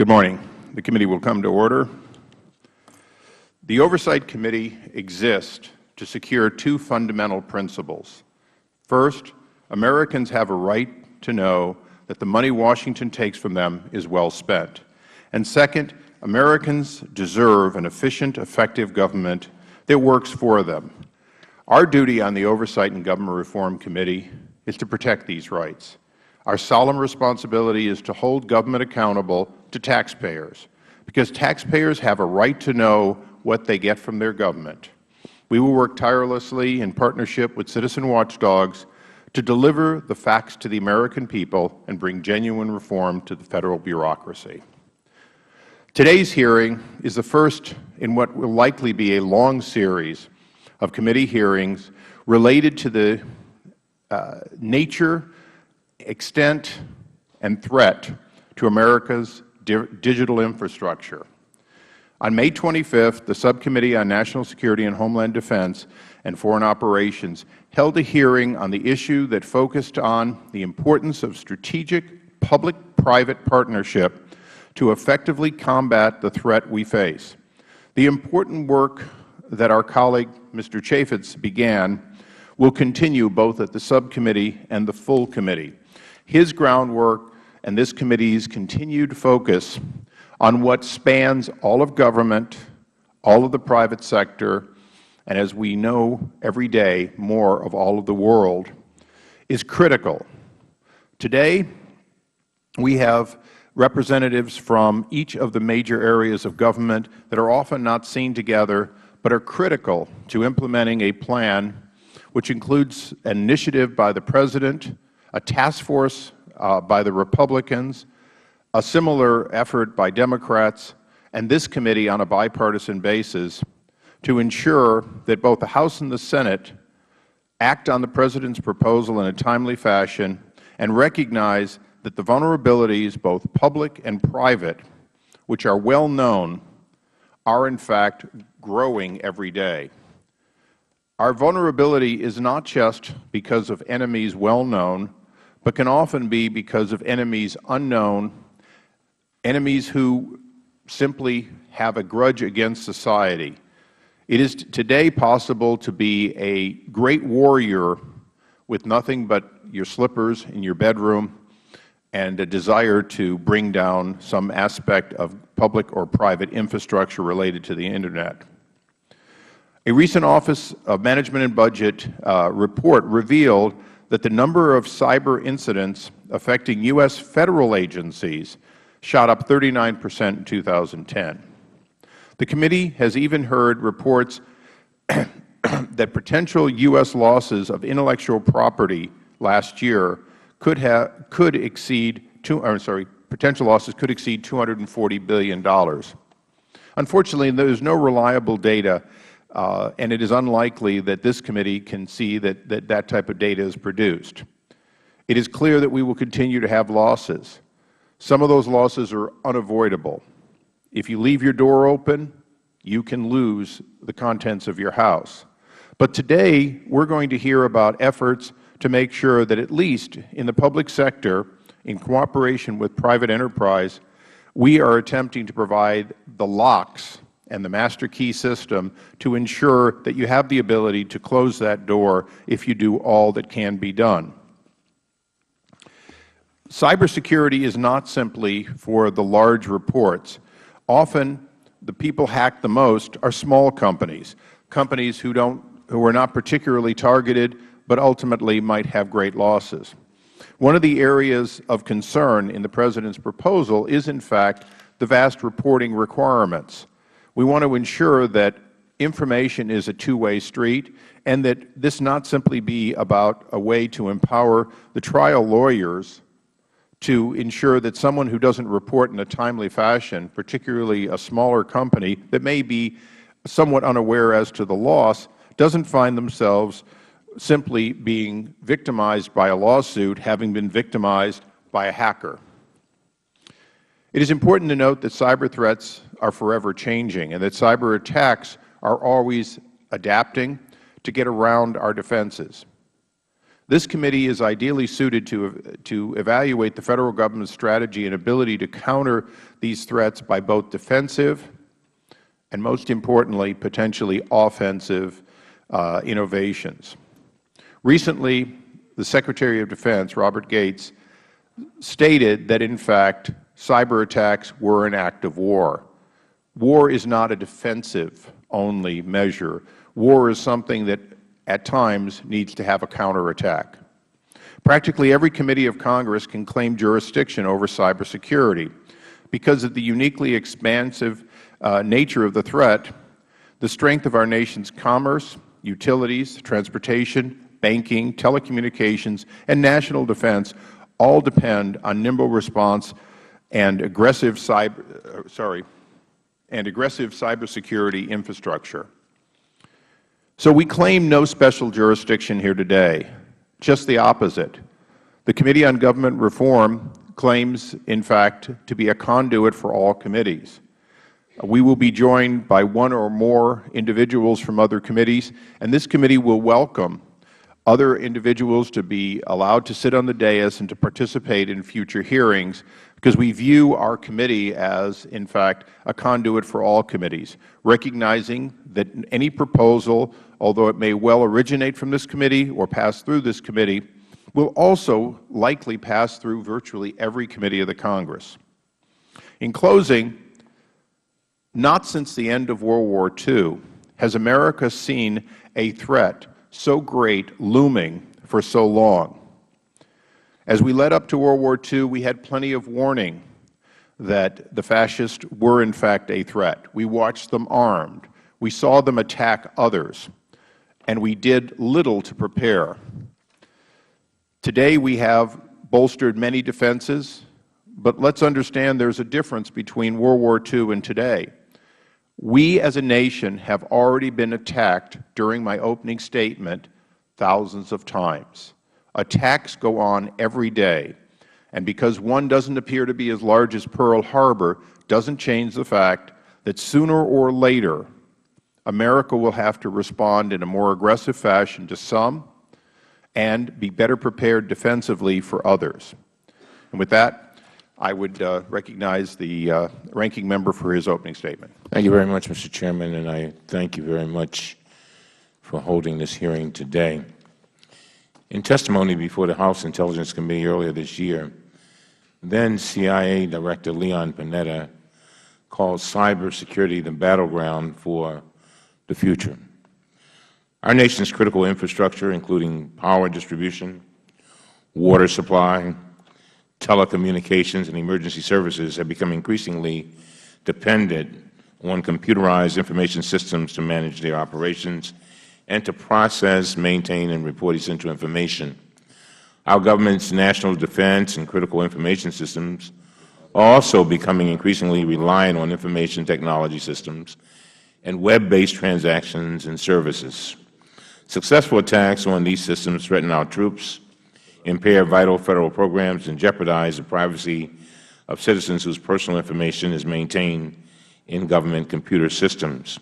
Good morning. The committee will come to order. The Oversight Committee exists to secure two fundamental principles. First, Americans have a right to know that the money Washington takes from them is well spent. And second, Americans deserve an efficient, effective government that works for them. Our duty on the Oversight and Government Reform Committee is to protect these rights. Our solemn responsibility is to hold government accountable to taxpayers, because taxpayers have a right to know what they get from their government. We will work tirelessly in partnership with citizen watchdogs to deliver the facts to the American people and bring genuine reform to the Federal bureaucracy. Today's hearing is the first in what will likely be a long series of committee hearings related to the nature, extent, and threat to America's digital infrastructure. On May 25th, the Subcommittee on National Security and Homeland Defense and Foreign Operations held a hearing on the issue that focused on the importance of strategic public-private partnership to effectively combat the threat we face. The important work that our colleague, Mr. Chaffetz, began will continue both at the subcommittee and the full committee. His groundwork and this committee's continued focus on what spans all of government, all of the private sector, and as we know every day, more of all of the world, is critical. Today, we have representatives from each of the major areas of government that are often not seen together, but are critical to implementing a plan which includes an initiative by the President, a task force by the Republicans, a similar effort by Democrats, and this committee on a bipartisan basis to ensure that both the House and the Senate act on the President's proposal in a timely fashion and recognize that the vulnerabilities, both public and private, which are well known, are in fact growing every day. Our vulnerability is not just because of enemies well known, but can often be because of enemies unknown, enemies who simply have a grudge against society. It is today possible to be a great warrior with nothing but your slippers in your bedroom and a desire to bring down some aspect of public or private infrastructure related to the Internet. A recent Office of Management and Budget report revealed that the number of cyber incidents affecting U.S. Federal agencies shot up 39% in 2010. The committee has even heard reports that potential U.S. losses of intellectual property last year potential losses could exceed $240 billion. Unfortunately, there is no reliable data, and it is unlikely that this committee can see that type of data is produced. It is clear that we will continue to have losses. Some of those losses are unavoidable. If you leave your door open, you can lose the contents of your house. But today, we're going to hear about efforts to make sure that at least in the public sector, in cooperation with private enterprise, we are attempting to provide the locks and the master key system to ensure that you have the ability to close that door if you do all that can be done. Cybersecurity is not simply for the large reports. Often, the people hacked the most are small companies, companies who are not particularly targeted, but ultimately might have great losses. One of the areas of concern in the President's proposal is, in fact, the vast reporting requirements. We want to ensure that information is a two-way street and that this not simply be about a way to empower the trial lawyers to ensure that someone who doesn't report in a timely fashion, particularly a smaller company that may be somewhat unaware as to the loss, doesn't find themselves simply being victimized by a lawsuit, having been victimized by a hacker. It is important to note that cyber threats are forever changing and that cyber attacks are always adapting to get around our defenses. This committee is ideally suited to evaluate the Federal Government's strategy and ability to counter these threats by both defensive and, most importantly, potentially offensive innovations. Recently, the Secretary of Defense, Robert Gates, stated that, in fact, cyber attacks were an act of war. War is not a defensive-only measure. War is something that, at times, needs to have a counterattack. Practically every committee of Congress can claim jurisdiction over cybersecurity. Because of the uniquely expansive nature of the threat, the strength of our nation's commerce, utilities, transportation, banking, telecommunications, and national defense all depend on nimble response and aggressive cybersecurity infrastructure. So we claim no special jurisdiction here today, just the opposite. The Committee on Government Reform claims, in fact, to be a conduit for all committees. We will be joined by one or more individuals from other committees, and this committee will welcome other individuals to be allowed to sit on the dais and to participate in future hearings, because we view our committee as, in fact, a conduit for all committees, recognizing that any proposal, although it may well originate from this committee or pass through this committee, will also likely pass through virtually every committee of the Congress. In closing, not since the end of World War II has America seen a threat so great looming for so long. As we led up to World War II, we had plenty of warning that the fascists were in fact a threat. We watched them armed. We saw them attack others, and we did little to prepare. Today we have bolstered many defenses, but let's understand there's a difference between World War II and today. We as a nation have already been attacked during my opening statement thousands of times. Attacks go on every day, and because one doesn't appear to be as large as Pearl Harbor doesn't change the fact that sooner or later America will have to respond in a more aggressive fashion to some and be better prepared defensively for others. And with that, I would recognize the ranking member for his opening statement. Thank you very much, Mr. Chairman, and I thank you very much for holding this hearing today. In testimony before the House Intelligence Committee earlier this year, then CIA Director Leon Panetta called cybersecurity the battleground for the future. Our nation's critical infrastructure, including power distribution, water supply, telecommunications, and emergency services, have become increasingly dependent on computerized information systems to manage their operations and to process, maintain, and report essential information. Our government's national defense and critical information systems are also becoming increasingly reliant on information technology systems and web-based transactions and services. Successful attacks on these systems threaten our troops, impair vital Federal programs, and jeopardize the privacy of citizens whose personal information is maintained in government computer systems.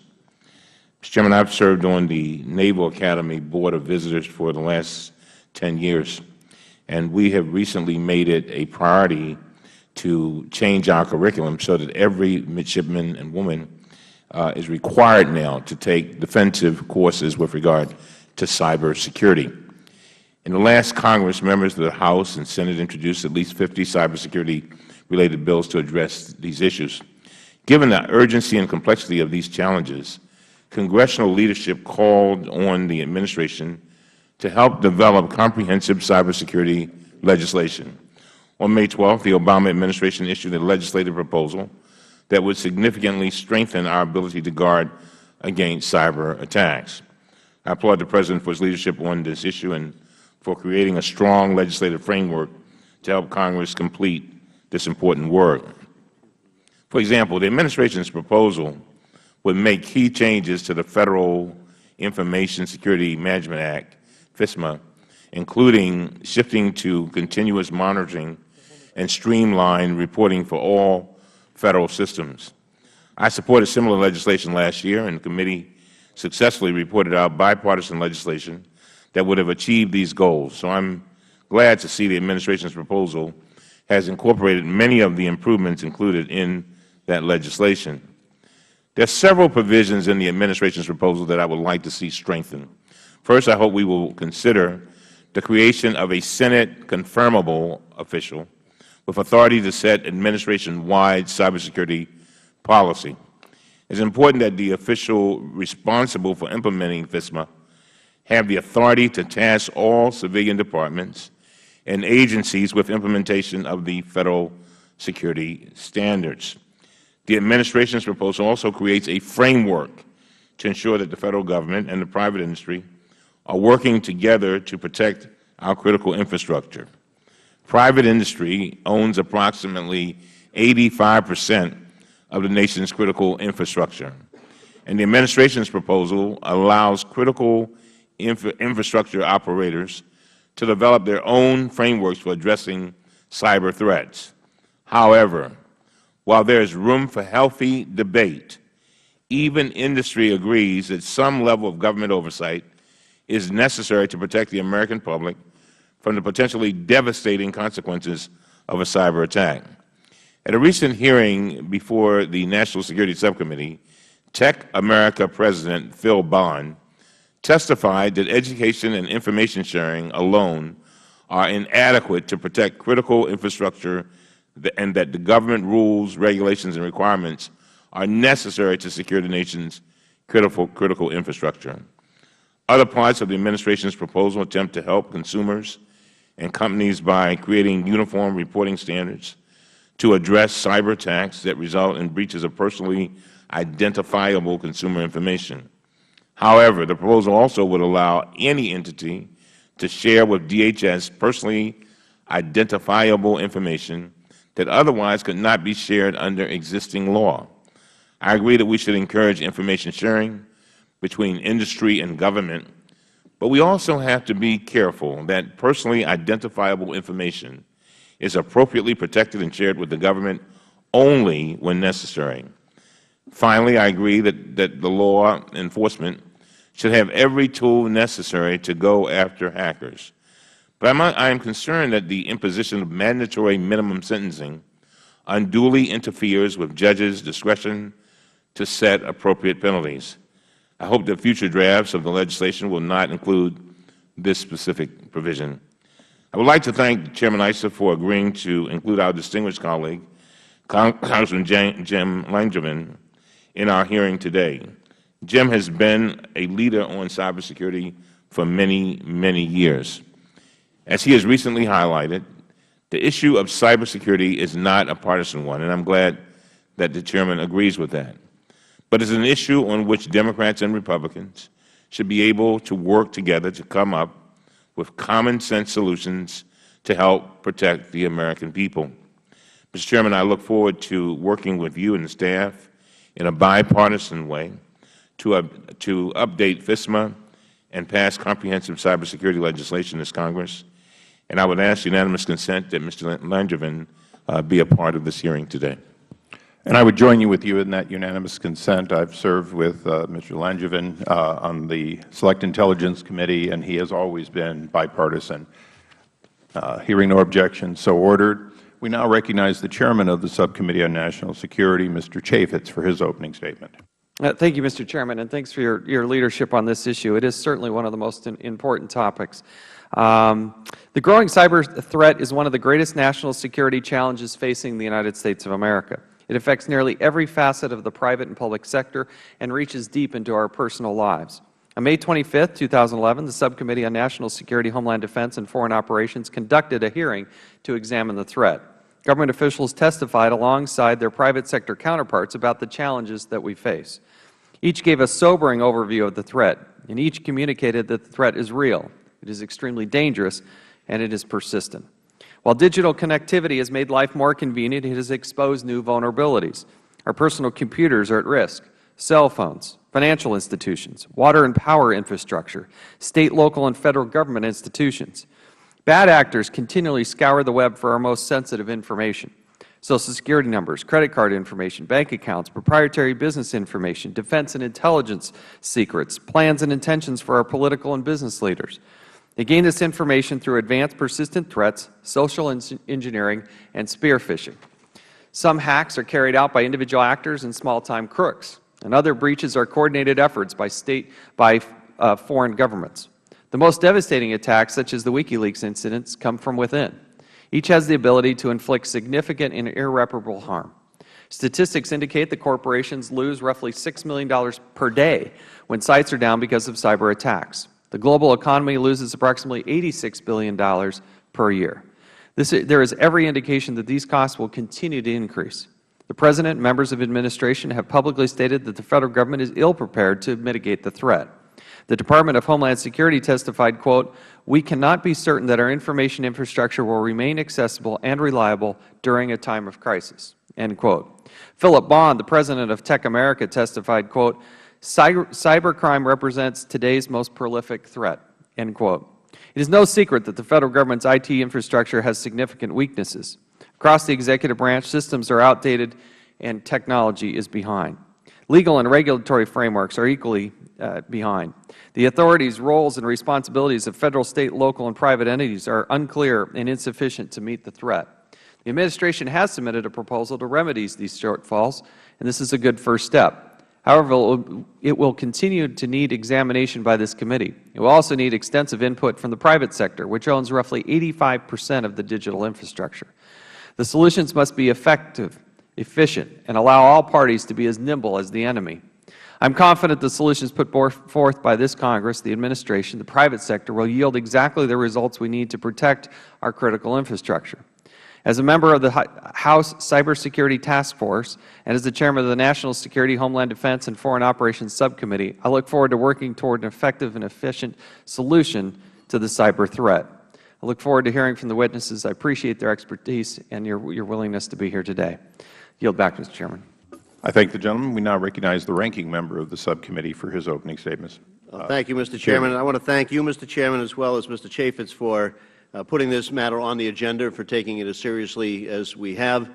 Mr. Chairman, I've served on the Naval Academy Board of Visitors for the last 10 years, and we have recently made it a priority to change our curriculum so that every midshipman and woman is required now to take defensive courses with regard to cybersecurity. In the last Congress, members of the House and Senate introduced at least 50 cybersecurity-related bills to address these issues. Given the urgency and complexity of these challenges, congressional leadership called on the administration to help develop comprehensive cybersecurity legislation. On May 12th, the Obama administration issued a legislative proposal that would significantly strengthen our ability to guard against cyber attacks. I applaud the President for his leadership on this issue and for creating a strong legislative framework to help Congress complete this important work. For example, the administration's proposal would make key changes to the Federal Information Security Management Act, FISMA, including shifting to continuous monitoring and streamlined reporting for all Federal systems. I supported similar legislation last year, and the committee successfully reported out bipartisan legislation that would have achieved these goals. So I am glad to see the Administration's proposal has incorporated many of the improvements included in that legislation. There are several provisions in the Administration's proposal that I would like to see strengthened. First, I hope we will consider the creation of a Senate confirmable official with authority to set administration-wide cybersecurity policy. It is important that the official responsible for implementing FISMA have the authority to task all civilian departments and agencies with implementation of the Federal Security Standards. The Administration's proposal also creates a framework to ensure that the Federal Government and the private industry are working together to protect our critical infrastructure. Private industry owns approximately 85% of the nation's critical infrastructure, and the Administration's proposal allows critical infrastructure operators to develop their own frameworks for addressing cyber threats. However, while there is room for healthy debate, even industry agrees that some level of government oversight is necessary to protect the American public from the potentially devastating consequences of a cyber attack. At a recent hearing before the National Security Subcommittee, Tech America President Phil Bond testified that education and information sharing alone are inadequate to protect critical infrastructure and that the government rules, regulations, and requirements are necessary to secure the nation's critical infrastructure. Other parts of the Administration's proposal attempt to help consumers and companies by creating uniform reporting standards to address cyber attacks that result in breaches of personally identifiable consumer information. However, the proposal also would allow any entity to share with DHS personally identifiable information that otherwise could not be shared under existing law. I agree that we should encourage information sharing between industry and government, but we also have to be careful that personally identifiable information is appropriately protected and shared with the government only when necessary. Finally, I agree that the law enforcement should have every tool necessary to go after hackers. But I am concerned that the imposition of mandatory minimum sentencing unduly interferes with judges' discretion to set appropriate penalties. I hope that future drafts of the legislation will not include this specific provision. I would like to thank Chairman Issa for agreeing to include our distinguished colleague, Congressman Jim Langevin, in our hearing today. Jim has been a leader on cybersecurity for many, many years. As he has recently highlighted, the issue of cybersecurity is not a partisan one, and I am glad that the Chairman agrees with that. But it is an issue on which Democrats and Republicans should be able to work together to come up with common-sense solutions to help protect the American people. Mr. Chairman, I look forward to working with you and the staff in a bipartisan way to update FISMA and pass comprehensive cybersecurity legislation in this Congress. And I would ask unanimous consent that Mr. Langevin be a part of this hearing today. And I would join with you in that unanimous consent. I've served with Mr. Langevin on the Select Intelligence Committee, and he has always been bipartisan. Hearing no objection, so ordered. We now recognize the Chairman of the Subcommittee on National Security, Mr. Chaffetz, for his opening statement. Thank you, Mr. Chairman, and thanks for your leadership on this issue. It is certainly one of the most important topics. The growing cyber threat is one of the greatest national security challenges facing the United States of America. It affects nearly every facet of the private and public sector and reaches deep into our personal lives. On May 25, 2011, the Subcommittee on National Security, Homeland Defense, and Foreign Operations conducted a hearing to examine the threat. Government officials testified alongside their private sector counterparts about the challenges that we face. Each gave a sobering overview of the threat, and each communicated that the threat is real, it is extremely dangerous, and it is persistent. While digital connectivity has made life more convenient, it has exposed new vulnerabilities. Our personal computers are at risk, cell phones, financial institutions, water and power infrastructure, state, local, and federal government institutions. Bad actors continually scour the web for our most sensitive information. Social Security numbers, credit card information, bank accounts, proprietary business information, defense and intelligence secrets, plans and intentions for our political and business leaders. They gain this information through advanced persistent threats, social engineering, and spear phishing. Some hacks are carried out by individual actors and small-time crooks, and other breaches are coordinated efforts by foreign governments. The most devastating attacks, such as the WikiLeaks incidents, come from within. Each has the ability to inflict significant and irreparable harm. Statistics indicate that corporations lose roughly $6 million per day when sites are down because of cyber attacks. The global economy loses approximately $86 billion per year. There is every indication that these costs will continue to increase. The President and members of administration have publicly stated that the Federal Government is ill-prepared to mitigate the threat. The Department of Homeland Security testified, quote, "We cannot be certain that our information infrastructure will remain accessible and reliable during a time of crisis," end quote. Philip Bond, the President of Tech America, testified, quote, "Cybercrime represents today's most prolific threat," end quote. It is no secret that the Federal Government's IT infrastructure has significant weaknesses. Across the executive branch, systems are outdated and technology is behind. Legal and regulatory frameworks are equally behind. The authorities, roles, and responsibilities of Federal, State, local, and private entities are unclear and insufficient to meet the threat. The Administration has submitted a proposal to remedy these shortfalls, and this is a good first step. However, it will continue to need examination by this committee. It will also need extensive input from the private sector, which owns roughly 85% of the digital infrastructure. The solutions must be effective, efficient, and allow all parties to be as nimble as the enemy. I am confident the solutions put forth by this Congress, the Administration, the private sector will yield exactly the results we need to protect our critical infrastructure. As a member of the House Cybersecurity Task Force and as the Chairman of the National Security, Homeland Defense, and Foreign Operations Subcommittee, I look forward to working toward an effective and efficient solution to the cyber threat. I look forward to hearing from the witnesses. I appreciate their expertise and your willingness to be here today. I yield back, Mr. Chairman. I thank the gentleman. We now recognize the ranking member of the subcommittee for his opening statements. Thank you, Mr. Chairman. I want to thank you, Mr. Chairman, as well as Mr. Chaffetz for putting this matter on the agenda, for taking it as seriously as we have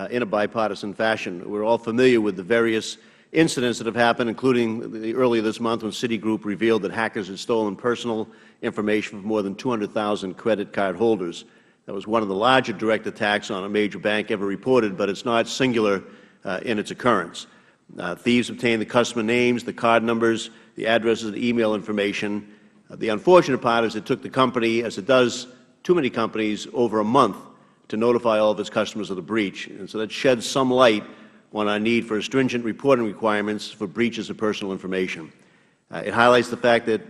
in a bipartisan fashion. We're all familiar with the various incidents that have happened, including earlier this month when Citigroup revealed that hackers had stolen personal information from more than 200,000 credit card holders. That was one of the larger direct attacks on a major bank ever reported, but it's not singular in its occurrence. Thieves obtained the customer names, the card numbers, the addresses, the email information. The unfortunate part is it took the company, as it does too many companies, over a month to notify all of its customers of the breach. And so that sheds some light on our need for stringent reporting requirements for breaches of personal information. It highlights the fact that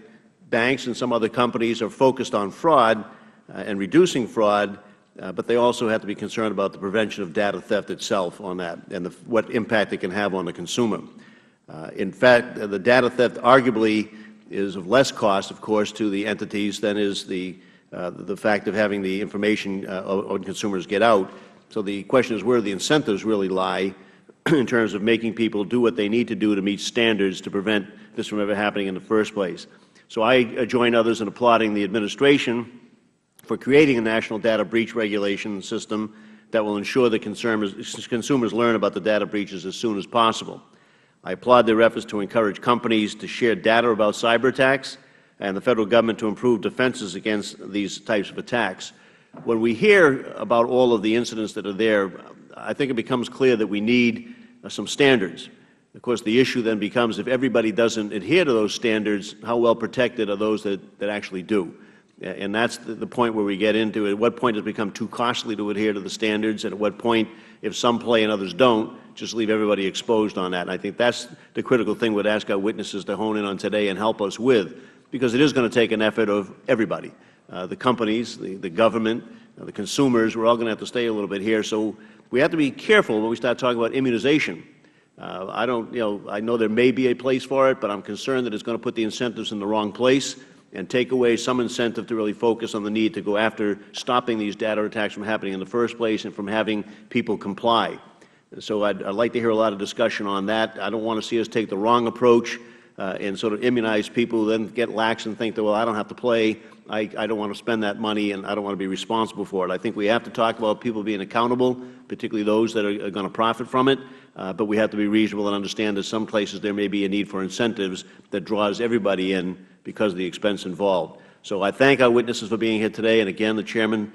banks and some other companies are focused on fraud and reducing fraud, but they also have to be concerned about the prevention of data theft itself on that and what impact it can have on the consumer. In fact, the data theft arguably is of less cost, of course, to the entities than is the fact of having the information on consumers get out. So the question is where the incentives really lie in terms of making people do what they need to do to meet standards to prevent this from ever happening in the first place. So I join others in applauding the Administration for creating a national data breach regulation system that will ensure that consumers learn about the data breaches as soon as possible. I applaud their efforts to encourage companies to share data about cyber attacks and the Federal Government to improve defenses against these types of attacks. When we hear about all of the incidents that are there, I think it becomes clear that we need some standards. Of course, the issue then becomes if everybody doesn't adhere to those standards, how well protected are those that actually do? And that's the point where we get into at what point does it become too costly to adhere to the standards, and at what point, if some play and others don't, just leave everybody exposed on that. And I think that's the critical thing we'd ask our witnesses to hone in on today and help us with, because it is going to take an effort of everybody. The companies, the government, the consumers, we're all going to have to stay a little bit here. So we have to be careful when we start talking about immunization. I know there may be a place for it, but I'm concerned that it's going to put the incentives in the wrong place and take away some incentive to really focus on the need to go after stopping these data attacks from happening in the first place and from having people comply. So I'd like to hear a lot of discussion on that. I don't want to see us take the wrong approach and sort of immunize people who then get lax and think that, well, I don't have to play, I don't want to spend that money, and I don't want to be responsible for it. I think we have to talk about people being accountable, particularly those that are going to profit from it, but we have to be reasonable and understand that some places there may be a need for incentives that draws everybody in because of the expense involved. So I thank our witnesses for being here today, and again, the Chairman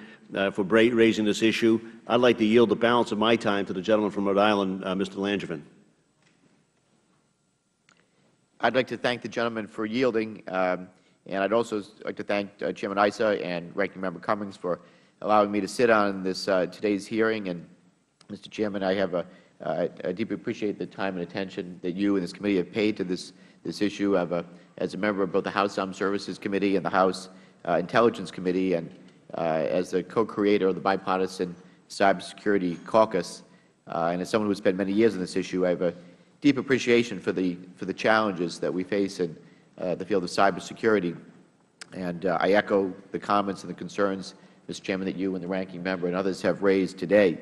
for raising this issue. I'd like to yield the balance of my time to the gentleman from Rhode Island, Mr. Langevin. I'd like to thank the gentleman for yielding, and I'd also like to thank Chairman Issa and Ranking Member Cummings for allowing me to sit on this today's hearing. And Mr. Chairman, I deeply appreciate the time and attention that you and this committee have paid to this issue. As a member of both the House Armed Services Committee and the House Intelligence Committee, and as the co-creator of the Bipartisan Cybersecurity Caucus, and as someone who has spent many years on this issue, I have a deep appreciation for the challenges that we face in the field of cybersecurity. And I echo the comments and the concerns, Mr. Chairman, that you and the Ranking Member and others have raised today.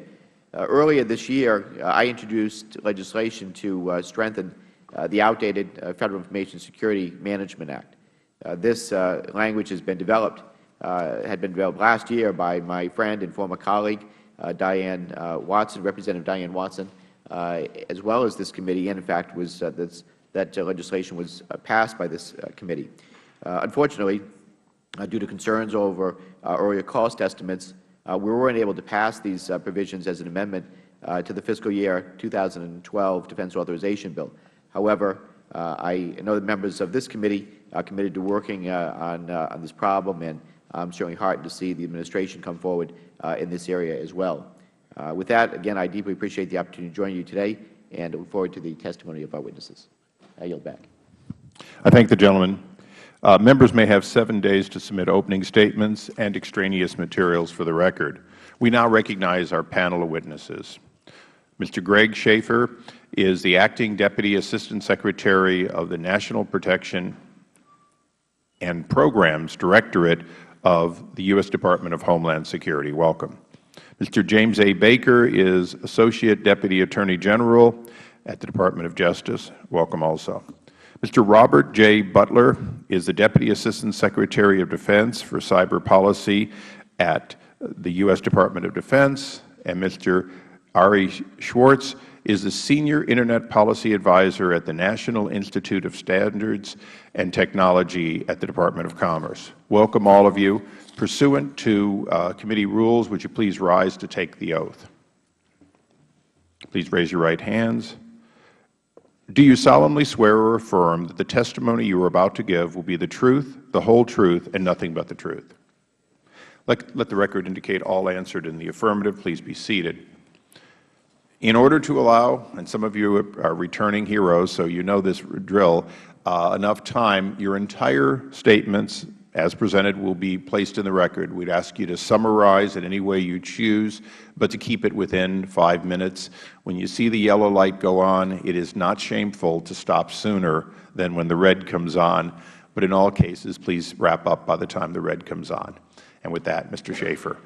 Earlier this year, I introduced legislation to strengthen the outdated Federal Information Security Management Act. This language has been developed, had been developed last year by my friend and former colleague, Diane Watson, Representative Diane Watson, as well as this committee, and in fact that legislation was passed by this committee. Unfortunately, due to concerns over earlier cost estimates, we weren't able to pass these provisions as an amendment to the fiscal year 2012 Defense Authorization Bill. However, I know the members of this committee are committed to working on this problem, and I'm certainly heartened to see the administration come forward in this area as well. With that, again, I deeply appreciate the opportunity to join you today, and look forward to the testimony of our witnesses. I yield back. I thank the gentleman. Members may have 7 days to submit opening statements and extraneous materials for the record. We now recognize our panel of witnesses. Mr. Greg Schaefer is the Acting Deputy Assistant Secretary of the National Protection and Programs Directorate of the U.S. Department of Homeland Security. Welcome. Mr. James A. Baker is Associate Deputy Attorney General at the Department of Justice. Welcome also. Mr. Robert J. Butler is the Deputy Assistant Secretary of Defense for Cyber Policy at the U.S. Department of Defense. And Mr. Ari Schwartz is the Senior Internet Policy Advisor at the National Institute of Standards and Technology at the Department of Commerce. Welcome, all of you. Pursuant to committee rules, would you please rise to take the oath? Please raise your right hands. Do you solemnly swear or affirm that the testimony you are about to give will be the truth, the whole truth, and nothing but the truth? Let the record indicate all answered in the affirmative. Please be seated. In order to allow, and some of you are returning heroes, so you know this drill, enough time, your entire statements as presented will be placed in the record. We'd ask you to summarize in any way you choose, but to keep it within 5 minutes. When you see the yellow light go on, it is not shameful to stop sooner than when the red comes on. But in all cases, please wrap up by the time the red comes on. And with that, Mr. Schaefer.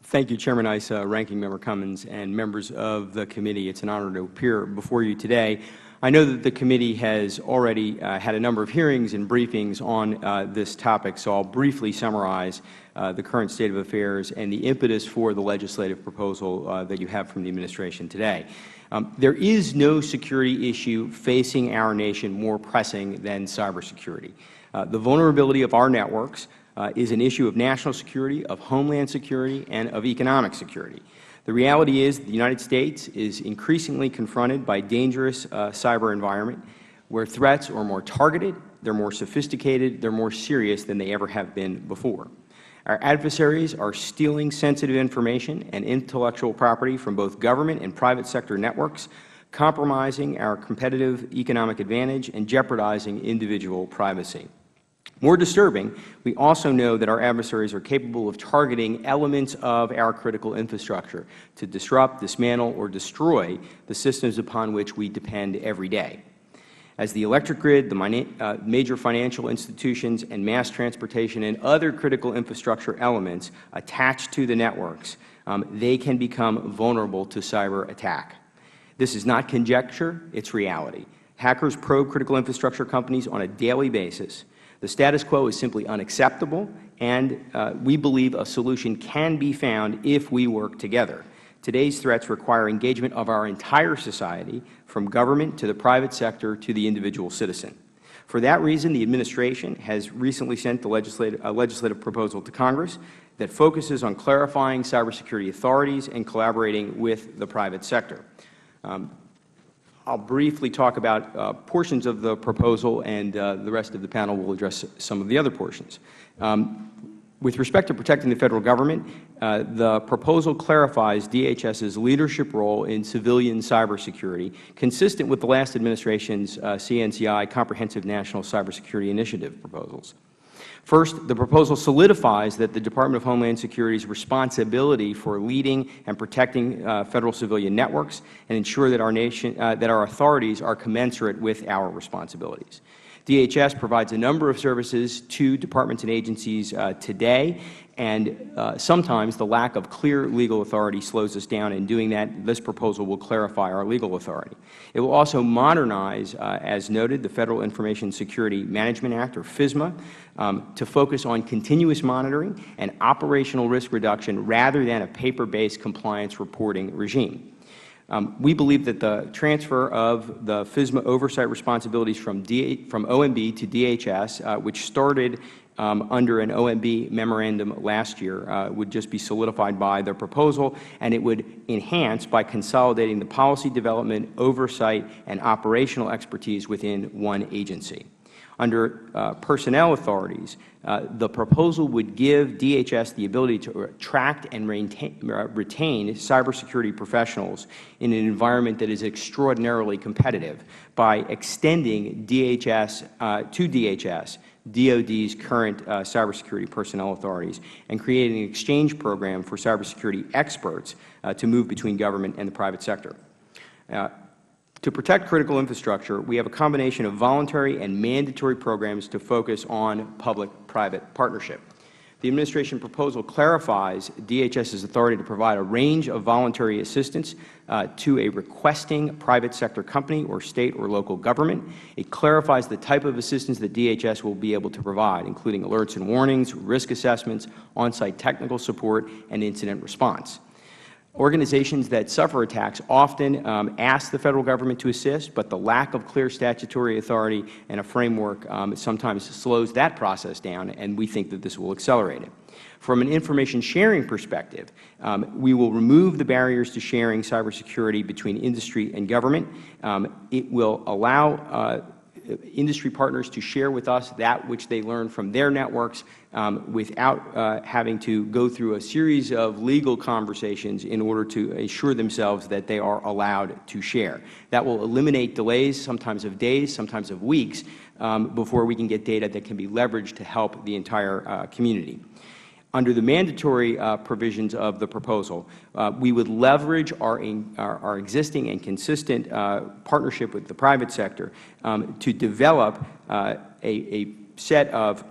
Thank you, Chairman Issa, Ranking Member Cummings, and members of the committee. It's an honor to appear before you today. I know that the committee has already had a number of hearings and briefings on this topic, so I'll briefly summarize the current state of affairs and the impetus for the legislative proposal that you have from the administration today. There is no security issue facing our nation more pressing than cybersecurity. The vulnerability of our networks is an issue of national security, of homeland security, and of economic security. The reality is the United States is increasingly confronted by dangerous cyber environment where threats are more targeted, they're more sophisticated, they're more serious than they ever have been before. Our adversaries are stealing sensitive information and intellectual property from both government and private sector networks, compromising our competitive economic advantage and jeopardizing individual privacy. More disturbing, we also know that our adversaries are capable of targeting elements of our critical infrastructure to disrupt, dismantle, or destroy the systems upon which we depend every day. As the electric grid, the major financial institutions, and mass transportation and other critical infrastructure elements attached to the networks, they can become vulnerable to cyber attack. This is not conjecture, it's reality. Hackers probe critical infrastructure companies on a daily basis. The status quo is simply unacceptable, and we believe a solution can be found if we work together. Today's threats require engagement of our entire society, from government to the private sector to the individual citizen. For that reason, the Administration has recently sent a legislative proposal to Congress that focuses on clarifying cybersecurity authorities and collaborating with the private sector. I'll briefly talk about portions of the proposal, and the rest of the panel will address some of the other portions. With respect to protecting the Federal Government, the proposal clarifies DHS's leadership role in civilian cybersecurity, consistent with the last Administration's CNCI Comprehensive National Cybersecurity Initiative proposals. First, the proposal solidifies that the Department of Homeland Security's responsibility for leading and protecting Federal civilian networks and ensure that our authorities are commensurate with our responsibilities. DHS provides a number of services to departments and agencies today, and sometimes the lack of clear legal authority slows us down. In doing that, this proposal will clarify our legal authority. It will also modernize, as noted, the Federal Information Security Management Act, or FISMA, to focus on continuous monitoring and operational risk reduction rather than a paper-based compliance reporting regime. We believe that the transfer of the FISMA oversight responsibilities from OMB to DHS, which started under an OMB memorandum last year, would just be solidified by the proposal, and it would enhance by consolidating the policy development, oversight, and operational expertise within one agency. Under personnel authorities, the proposal would give DHS the ability to attract and retain cybersecurity professionals in an environment that is extraordinarily competitive by extending to DHS DOD's current cybersecurity personnel authorities and creating an exchange program for cybersecurity experts to move between government and the private sector. To protect critical infrastructure, we have a combination of voluntary and mandatory programs to focus on public-private partnership. The Administration proposal clarifies DHS's authority to provide a range of voluntary assistance to a requesting private sector company or state or local government. It clarifies the type of assistance that DHS will be able to provide, including alerts and warnings, risk assessments, on-site technical support, and incident response. Organizations that suffer attacks often ask the Federal Government to assist, but the lack of clear statutory authority and a framework sometimes slows that process down, and we think that this will accelerate it. From an information sharing perspective, we will remove the barriers to sharing cybersecurity between industry and government. It will allow industry partners to share with us that which they learn from their networks without having to go through a series of legal conversations in order to assure themselves that they are allowed to share. That will eliminate delays, sometimes of days, sometimes of weeks, before we can get data that can be leveraged to help the entire community. Under the mandatory provisions of the proposal, we would leverage our existing and consistent partnership with the private sector to develop a set of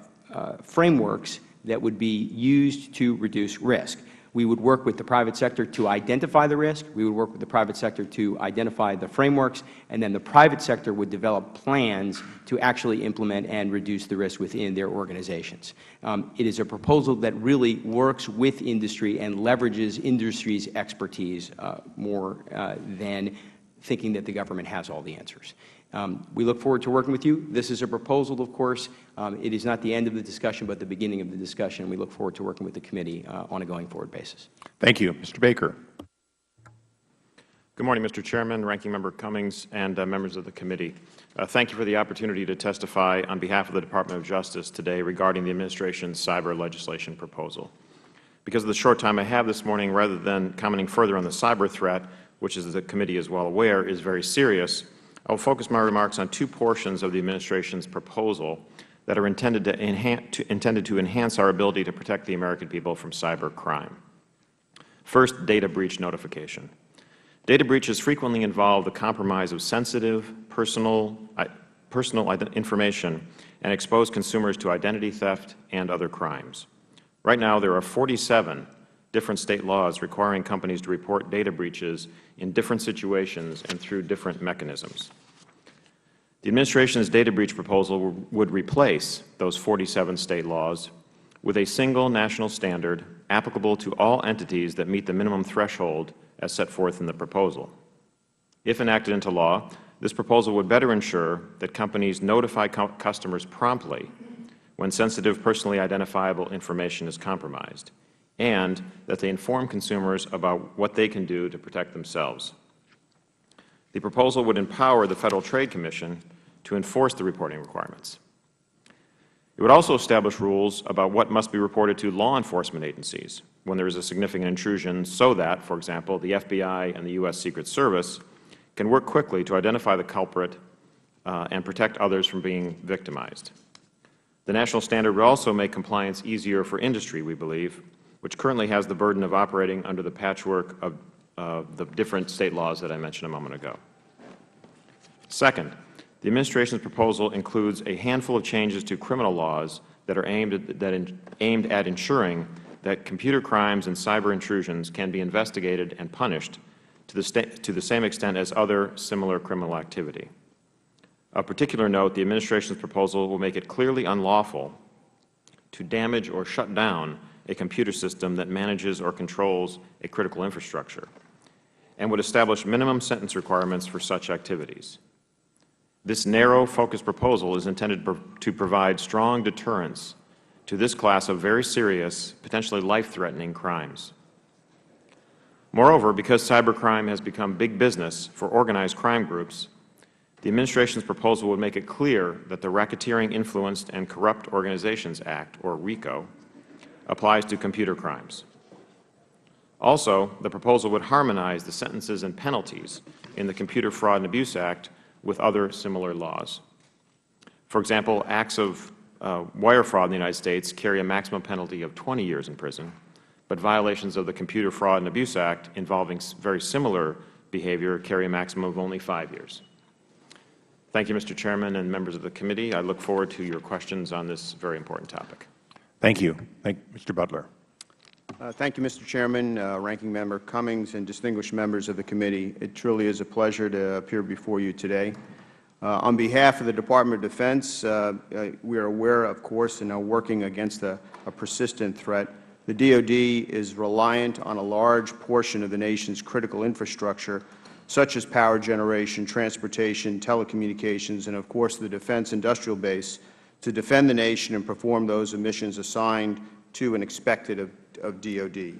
frameworks that would be used to reduce risk. We would work with the private sector to identify the risk. We would work with the private sector to identify the frameworks, and then the private sector would develop plans to actually implement and reduce the risk within their organizations. It is a proposal that really works with industry and leverages industry's expertise more than thinking that the government has all the answers. We look forward to working with you. This is a proposal, of course. It is not the end of the discussion, but the beginning of the discussion. We look forward to working with the committee on a going-forward basis. Thank you. Mr. Baker. Good morning, Mr. Chairman, Ranking Member Cummings, and members of the committee. Thank you for the opportunity to testify on behalf of the Department of Justice today regarding the Administration's cyber legislation proposal. Because of the short time I have this morning, rather than commenting further on the cyber threat, which, as the committee is well aware, is very serious, I will focus my remarks on two portions of the Administration's proposal that are intended to enhance our ability to protect the American people from cyber crime. First, data breach notification. Data breaches frequently involve the compromise of sensitive, personal information and expose consumers to identity theft and other crimes. Right now, there are 47 different state laws requiring companies to report data breaches in different situations and through different mechanisms. The Administration's data breach proposal would replace those 47 State laws with a single national standard applicable to all entities that meet the minimum threshold as set forth in the proposal. If enacted into law, this proposal would better ensure that companies notify customers promptly when sensitive personally identifiable information is compromised, and that they inform consumers about what they can do to protect themselves. The proposal would empower the Federal Trade Commission to enforce the reporting requirements. It would also establish rules about what must be reported to law enforcement agencies when there is a significant intrusion so that, for example, the FBI and the U.S. Secret Service can work quickly to identify the culprit and protect others from being victimized. The national standard would also make compliance easier for industry, we believe, which currently has the burden of operating under the patchwork of the different State laws that I mentioned a moment ago. Second, the Administration's proposal includes a handful of changes to criminal laws that are aimed at ensuring that computer crimes and cyber intrusions can be investigated and punished to the same extent as other similar criminal activity. Of particular note, the Administration's proposal will make it clearly unlawful to damage or shut down a computer system that manages or controls a critical infrastructure, and would establish minimum sentence requirements for such activities. This narrow, focused proposal is intended to provide strong deterrence to this class of very serious, potentially life-threatening crimes. Moreover, because cybercrime has become big business for organized crime groups, the Administration's proposal would make it clear that the Racketeering Influenced and Corrupt Organizations Act, or RICO, applies to computer crimes. Also, the proposal would harmonize the sentences and penalties in the Computer Fraud and Abuse Act with other similar laws. For example, acts of wire fraud in the United States carry a maximum penalty of 20 years in prison, but violations of the Computer Fraud and Abuse Act involving very similar behavior carry a maximum of only 5 years. Thank you, Mr. Chairman and members of the committee. I look forward to your questions on this very important topic. Thank you. Mr. Butler. Thank you, Mr. Chairman, Ranking Member Cummings, and distinguished members of the committee. It truly is a pleasure to appear before you today. On behalf of the Department of Defense, we are aware, of course, and are working against a persistent threat. The DOD is reliant on a large portion of the nation's critical infrastructure, such as power generation, transportation, telecommunications, and, of course, the defense industrial base, to defend the nation and perform those missions assigned to and expected of DOD.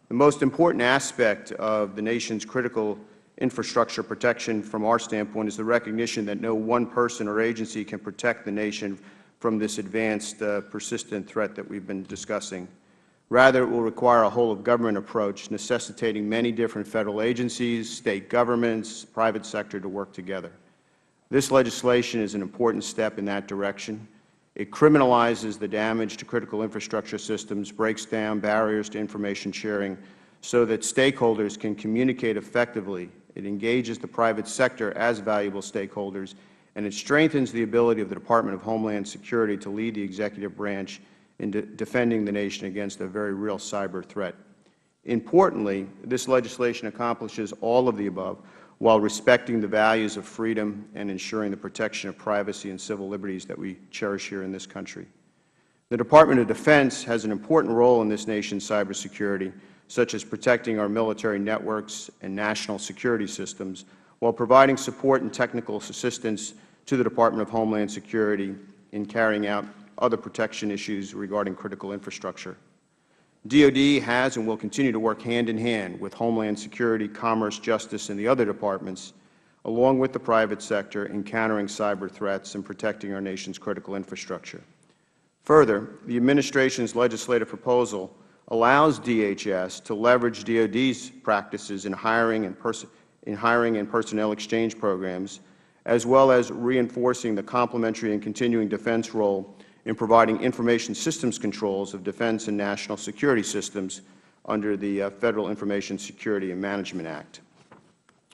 The most important aspect of the nation's critical infrastructure protection from our standpoint is the recognition that no one person or agency can protect the nation from this advanced, persistent threat that we have been discussing. Rather, it will require a whole-of-government approach, necessitating many different Federal agencies, State governments, private sector to work together. This legislation is an important step in that direction. It criminalizes the damage to critical infrastructure systems, breaks down barriers to information sharing so that stakeholders can communicate effectively. It engages the private sector as valuable stakeholders, and it strengthens the ability of the Department of Homeland Security to lead the executive branch in defending the nation against a very real cyber threat. Importantly, this legislation accomplishes all of the above while respecting the values of freedom and ensuring the protection of privacy and civil liberties that we cherish here in this country. The Department of Defense has an important role in this nation's cybersecurity, such as protecting our military networks and national security systems, while providing support and technical assistance to the Department of Homeland Security in carrying out other protection issues regarding critical infrastructure. DOD has and will continue to work hand-in-hand with Homeland Security, Commerce, Justice, and the other departments, along with the private sector, in countering cyber threats and protecting our nation's critical infrastructure. Further, the Administration's legislative proposal allows DHS to leverage DOD's practices in hiring and personnel exchange programs, as well as reinforcing the complementary and continuing defense role in providing information systems controls of defense and national security systems under the Federal Information Security and Management Act.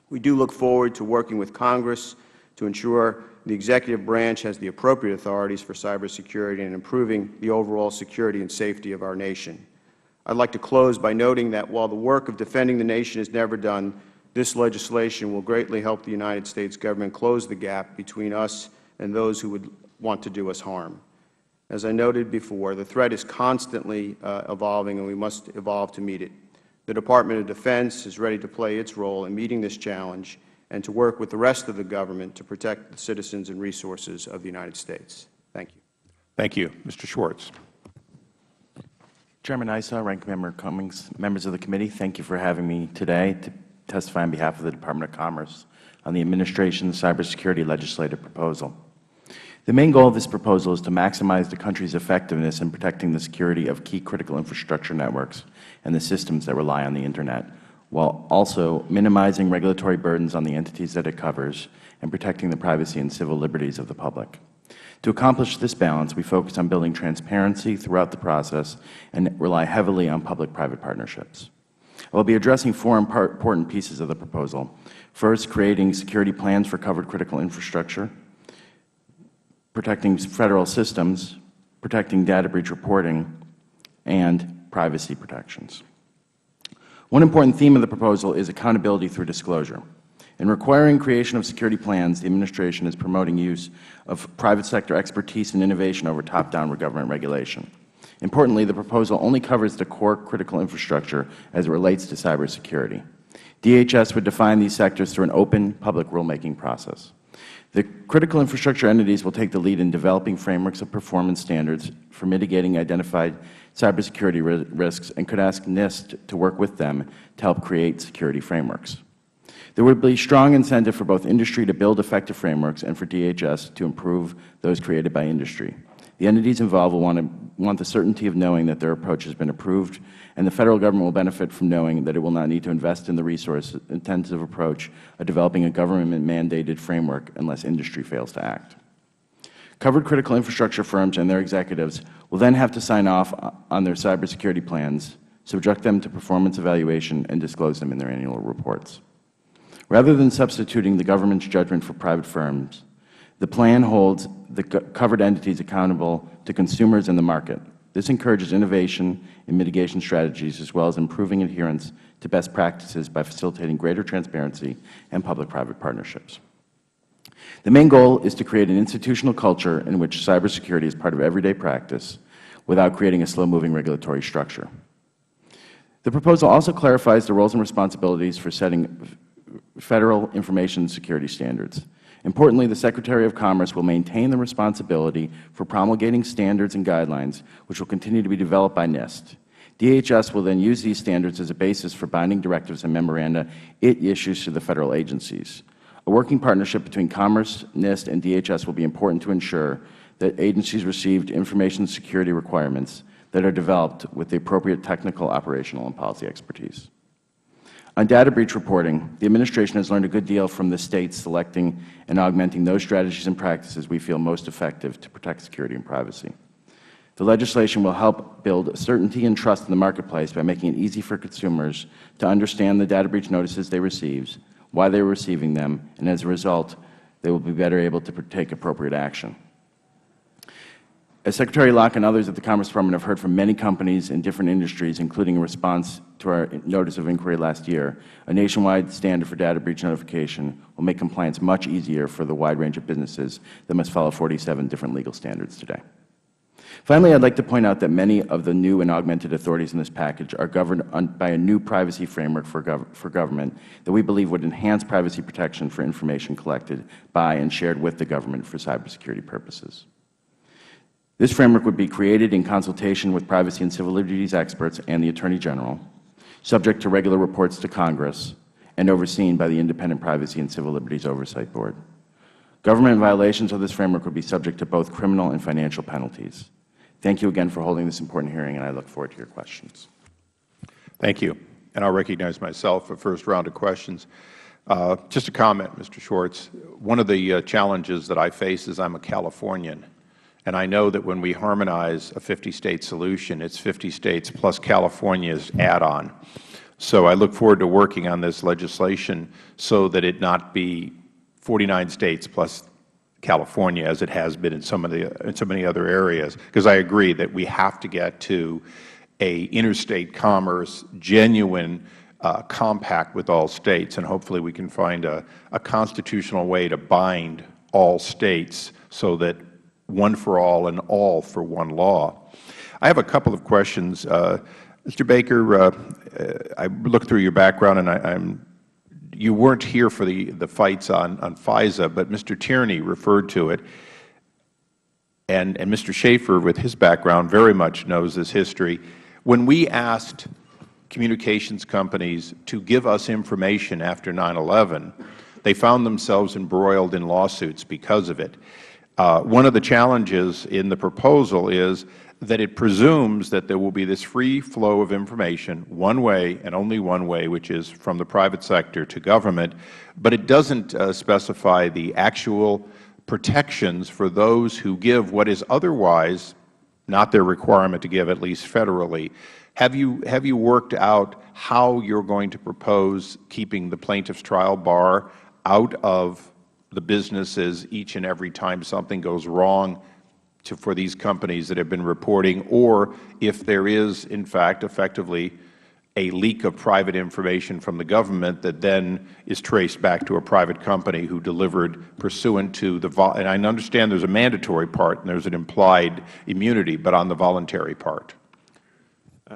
We do look forward to working with Congress to ensure the executive branch has the appropriate authorities for cybersecurity and improving the overall security and safety of our nation. I would like to close by noting that while the work of defending the nation is never done, This legislation will greatly help the United States government close the gap between us and those who would want to do us harm. As I noted before, the threat is constantly evolving, and we must evolve to meet it. The Department of Defense is ready to play its role in meeting this challenge and to work with the rest of the government to protect the citizens and resources of the United States. Thank you. Thank you. Mr. Schwartz. Chairman Issa, Ranking Member Cummings, members of the committee, thank you for having me today to testify on behalf of the Department of Commerce on the Administration's cybersecurity legislative proposal. The main goal of this proposal is to maximize the country's effectiveness in protecting the security of key critical infrastructure networks and the systems that rely on the Internet, while also minimizing regulatory burdens on the entities that it covers and protecting the privacy and civil liberties of the public. To accomplish this balance, we focus on building transparency throughout the process and rely heavily on public-private partnerships. I will be addressing four important pieces of the proposal. First, creating security plans for covered critical infrastructure, protecting Federal systems, protecting data breach reporting, and privacy protections. One important theme of the proposal is accountability through disclosure. In requiring creation of security plans, the Administration is promoting use of private sector expertise and innovation over top-down government regulation. Importantly, the proposal only covers the core critical infrastructure as it relates to cybersecurity. DHS would define these sectors through an open public rulemaking process. The critical infrastructure entities will take the lead in developing frameworks of performance standards for mitigating identified cybersecurity risks and could ask NIST to work with them to help create security frameworks. There would be strong incentive for both industry to build effective frameworks and for DHS to improve those created by industry. The entities involved will want the certainty of knowing that their approach has been approved, and the Federal Government will benefit from knowing that it will not need to invest in the resource-intensive approach of developing a government-mandated framework unless industry fails to act. Covered critical infrastructure firms and their executives will then have to sign off on their cybersecurity plans, subject them to performance evaluation, and disclose them in their annual reports. Rather than substituting the government's judgment for private firms, the plan holds the covered entities accountable to consumers and the market. This encourages innovation in mitigation strategies as well as improving adherence to best practices by facilitating greater transparency and public-private partnerships. The main goal is to create an institutional culture in which cybersecurity is part of everyday practice without creating a slow-moving regulatory structure. The proposal also clarifies the roles and responsibilities for setting Federal information security standards. Importantly, the Secretary of Commerce will maintain the responsibility for promulgating standards and guidelines, which will continue to be developed by NIST. DHS will then use these standards as a basis for binding directives and memoranda it issues to the Federal agencies. A working partnership between Commerce, NIST, and DHS will be important to ensure that agencies receive information security requirements that are developed with the appropriate technical, operational, and policy expertise. On data breach reporting, the Administration has learned a good deal from the States selecting and augmenting those strategies and practices we feel most effective to protect security and privacy. The legislation will help build certainty and trust in the marketplace by making it easy for consumers to understand the data breach notices they receive, why they are receiving them, and as a result, they will be better able to take appropriate action. As Secretary Locke and others at the Commerce Department have heard from many companies in different industries, including in response to our notice of inquiry last year, a nationwide standard for data breach notification will make compliance much easier for the wide range of businesses that must follow 47 different legal standards today. Finally, I would like to point out that many of the new and augmented authorities in this package are governed by a new privacy framework for government that we believe would enhance privacy protection for information collected by and shared with the government for cybersecurity purposes. This framework would be created in consultation with privacy and civil liberties experts and the Attorney General, subject to regular reports to Congress, and overseen by the Independent Privacy and Civil Liberties Oversight Board. Government violations of this framework would be subject to both criminal and financial penalties. Thank you again for holding this important hearing, and I look forward to your questions. Thank you. And I will recognize myself for the first round of questions. Just a comment, Mr. Schwartz. One of the challenges that I face is I am a Californian. And I know that when we harmonize a 50-state solution, it's 50 states plus California's add-on. So I look forward to working on this legislation so that it not be 49 states plus California as it has been in so many other areas. Because I agree that we have to get to a interstate commerce, genuine compact with all states, and hopefully we can find a constitutional way to bind all states so that one for all and all for one law. I have a couple of questions. Mr. Baker, I looked through your background, and you weren't here for the fights on FISA, but Mr. Tierney referred to it, and Mr. Schaefer, with his background, very much knows this history. When we asked communications companies to give us information after 9/11, they found themselves embroiled in lawsuits because of it. One of the challenges in the proposal is that it presumes that there will be this free flow of information one way and only one way, which is from the private sector to government, but it doesn't specify the actual protections for those who give what is otherwise not their requirement to give, at least federally. Have you worked out how you're going to propose keeping the plaintiff's trial bar out of the businesses each and every time something goes wrong for these companies that have been reporting, or if there is, in fact, effectively a leak of private information from the government that then is traced back to a private company who delivered pursuant to the and I understand there's a mandatory part and there's an implied immunity, but on the voluntary part.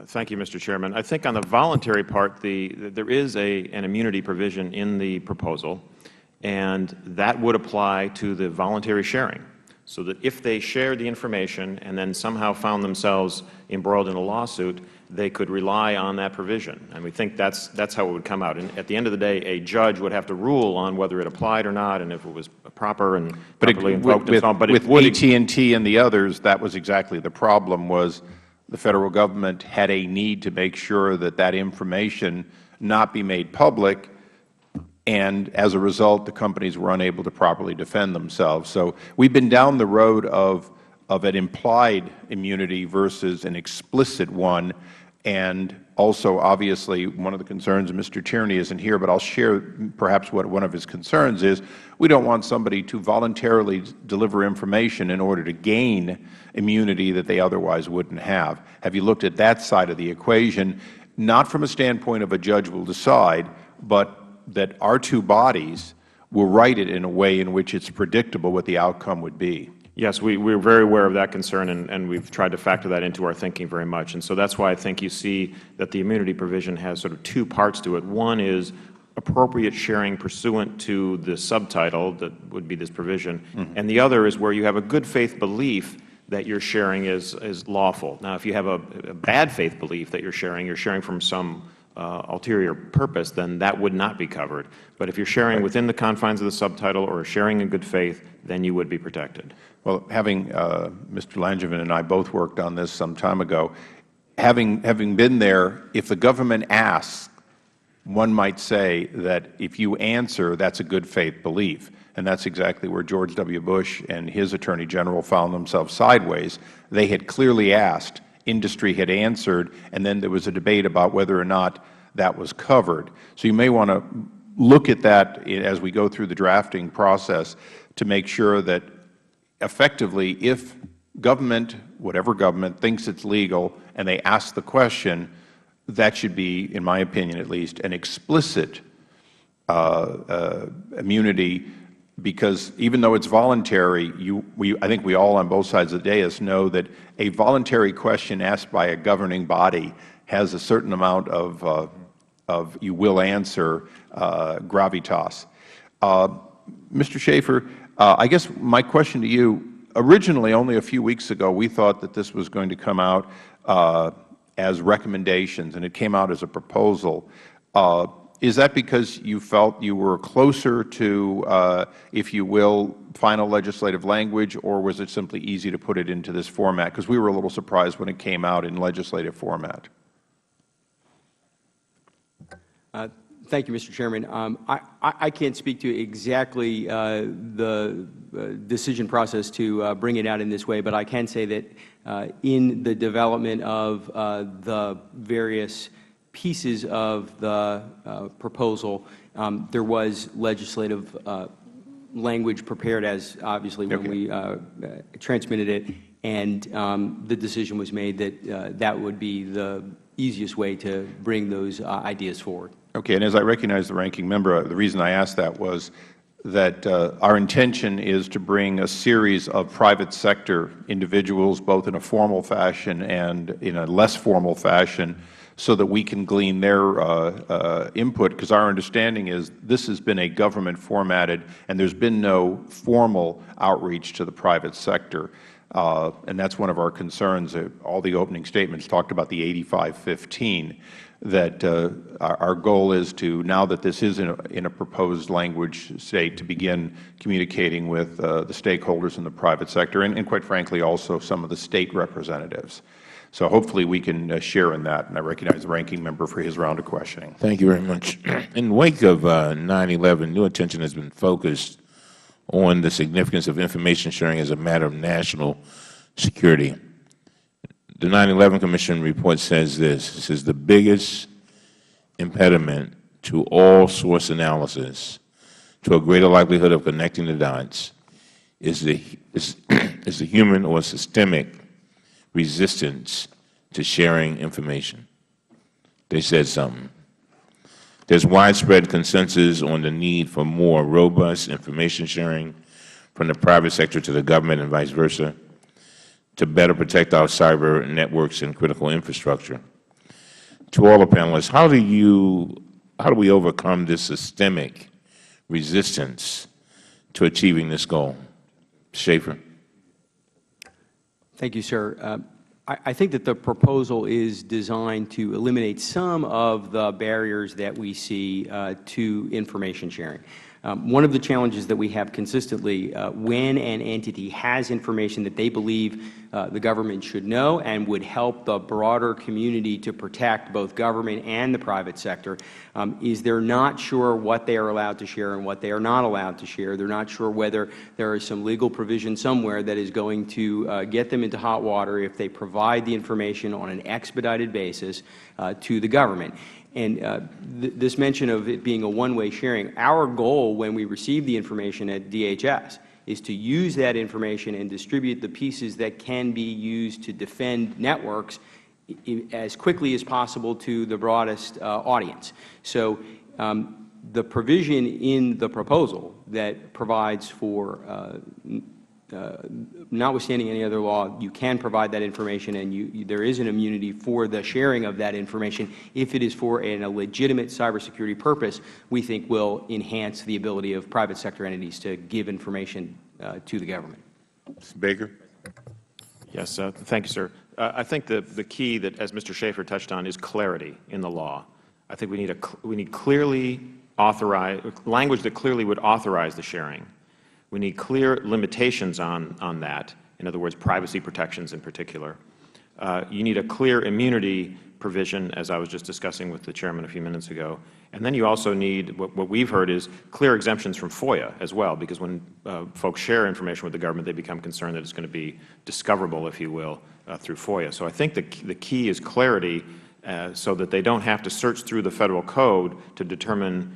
Thank you, Mr. Chairman. I think on the voluntary part, there is an immunity provision in the proposal, and that would apply to the voluntary sharing, so that if they shared the information and then somehow found themselves embroiled in a lawsuit, they could rely on that provision. And we think that's how it would come out. And at the end of the day, a judge would have to rule on whether it applied or not, and if it was proper and properly invoked and so on. But with AT&T and the others, that was exactly the problem. Was the Federal Government had a need to make sure that that information not be made public, and as a result, the companies were unable to properly defend themselves. So we've been down the road of an implied immunity versus an explicit one, and also, obviously, one of the concerns, and Mr. Tierney isn't here, but I'll share perhaps what one of his concerns is. We don't want somebody to voluntarily deliver information in order to gain immunity that they otherwise wouldn't have. Have you looked at that side of the equation, not from a standpoint of a judge will decide, but that our two bodies will write it in a way in which it's predictable what the outcome would be? Yes, we're very aware of that concern, and we've tried to factor that into our thinking very much. And so that's why I think you see that the immunity provision has sort of two parts to it. One is appropriate sharing pursuant to the subtitle that would be this provision, and the other is where you have a good faith belief that your sharing is lawful. Now, if you have a bad faith belief that you're sharing from some ulterior purpose, then that would not be covered. But if you're sharing within the confines of the subtitle or sharing in good faith, then you would be protected. Well, having Mr. Langevin and I both worked on this some time ago, having been there, if the government asks, one might say that if you answer, that's a good faith belief. And that's exactly where George W. Bush and his Attorney General found themselves sideways. They had clearly asked, industry had answered, and then there was a debate about whether or not that was covered. So you may want to look at that as we go through the drafting process to make sure that effectively, if government, whatever government, thinks it's legal and they ask the question, that should be, in my opinion at least, an explicit immunity, because even though it's voluntary, I think we all on both sides of the dais know that a voluntary question asked by a governing body has a certain amount of you will answer gravitas. Mr. Schaefer, I guess my question to you, originally only a few weeks ago we thought that this was going to come out as recommendations, and it came out as a proposal. Is that because you felt you were closer to, if you will, final legislative language, or was it simply easy to put it into this format? Because we were a little surprised when it came out in legislative format. Thank you, Mr. Chairman. I can't speak to exactly the decision process to bring it out in this way, but I can say that in the development of the various pieces of the proposal, there was legislative language prepared as, obviously, when we transmitted it, and the decision was made that that would be the easiest way to bring those ideas forward. Okay, and as I recognize the ranking member, the reason I asked that was that our intention is to bring a series of private sector individuals, both in a formal fashion and in a less formal fashion, so that we can glean their input, because our understanding is this has been a government formatted and there's been no formal outreach to the private sector. And that's one of our concerns. All the opening statements talked about the 8515, that our goal is to, now that this is in a proposed language state, to begin communicating with the stakeholders in the private sector and quite frankly also some of the State representatives. So hopefully we can share in that, and I recognize the ranking member for his round of questioning. Thank you very much. In the wake of 9/11, new attention has been focused on the significance of information sharing as a matter of national security. The 9/11 Commission report says this. It says the biggest impediment to all source analysis, to a greater likelihood of connecting the dots, is the human or systemic resistance to sharing information. They said something. There's widespread consensus on the need for more robust information sharing from the private sector to the government and vice versa, to better protect our cyber networks and critical infrastructure. To all the panelists, how do we overcome this systemic resistance to achieving this goal? Schaefer. Thank you, sir. I think that the proposal is designed to eliminate some of the barriers that we see to information sharing. One of the challenges that we have consistently when an entity has information that they believe the government should know and would help the broader community to protect both government and the private sector is they're not sure what they are allowed to share and what they are not allowed to share. They're not sure whether there is some legal provision somewhere that is going to get them into hot water if they provide the information on an expedited basis to the government. And this mention of it being a one-way sharing, our goal when we receive the information at DHS is to use that information and distribute the pieces that can be used to defend networks as quickly as possible to the broadest audience. So the provision in the proposal that provides for notwithstanding any other law, you can provide that information, and there is an immunity for the sharing of that information if it is for a legitimate cybersecurity purpose, we think will enhance the ability of private sector entities to give information to the government. Mr. Baker. Yes, thank you, sir. I think the key that, as Mr. Schaefer touched on, is clarity in the law. I think we need clearly authorized language that clearly would authorize the sharing. We need clear limitations on that, in other words, privacy protections in particular. You need a clear immunity provision, as I was just discussing with the Chairman a few minutes ago. And then you also need, what we've heard is clear exemptions from FOIA as well, because when folks share information with the government, they become concerned that it's going to be discoverable, if you will, through FOIA. So I think the key is clarity so that they don't have to search through the Federal Code to determine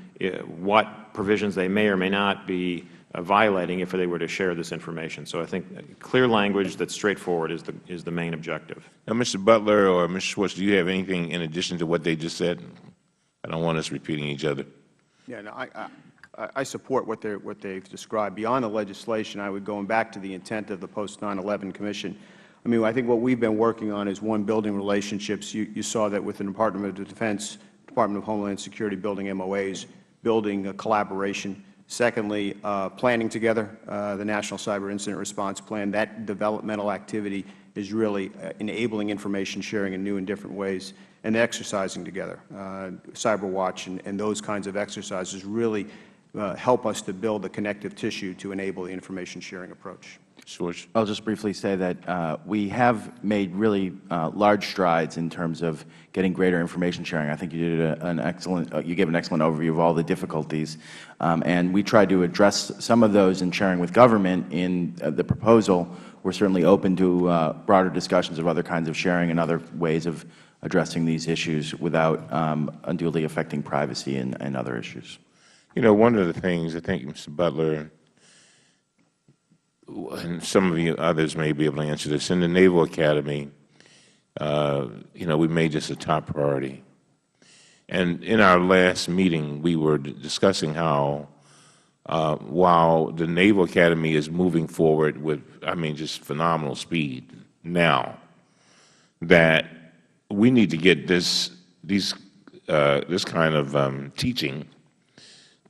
what provisions they may or may not be violating if they were to share this information. So I think clear language that's straightforward is the main objective. Now, Mr. Butler or Mr. Schwartz, do you have anything in addition to what they just said? I don't want us repeating each other. Yeah, no, I support what they've described. Beyond the legislation, I would, going back to the intent of the post-9/11 Commission, I mean, I think what we've been working on is, one, building relationships. You saw that with the Department of Defense, Department of Homeland Security, building MOAs, building a collaboration. Secondly, planning together the National Cyber Incident Response Plan. That developmental activity is really enabling information sharing in new and different ways, and exercising together. Cyber Watch and those kinds of exercises really help us to build the connective tissue to enable the information sharing approach. Schwartz. I'll just briefly say that we have made really large strides in terms of getting greater information sharing. I think you did you gave an excellent overview of all the difficulties, and we tried to address some of those in sharing with government in the proposal. We're certainly open to broader discussions of other kinds of sharing and other ways of addressing these issues without unduly affecting privacy and other issues. You know, one of the things I think, Mr. Butler, and some of you others may be able to answer this, in the Naval Academy, you know, we made this a top priority. And in our last meeting, we were discussing how while the Naval Academy is moving forward with, I mean, just phenomenal speed now, that we need to get this kind of teaching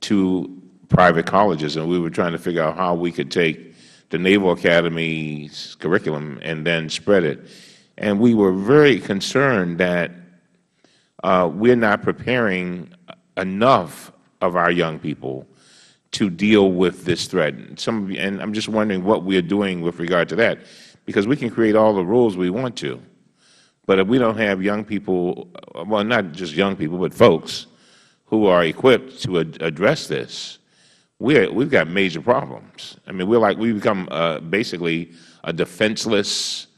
to private colleges. And we were trying to figure out how we could take the Naval Academy's curriculum and then spread it. And we were very concerned that we're not preparing enough of our young people to deal with this threat. And I'm just wondering what we are doing with regard to that, because we can create all the rules we want to, but if we don't have young people, well, not just young people, but folks who are equipped to address this, we've got major problems. I mean, we've become basically a defenseless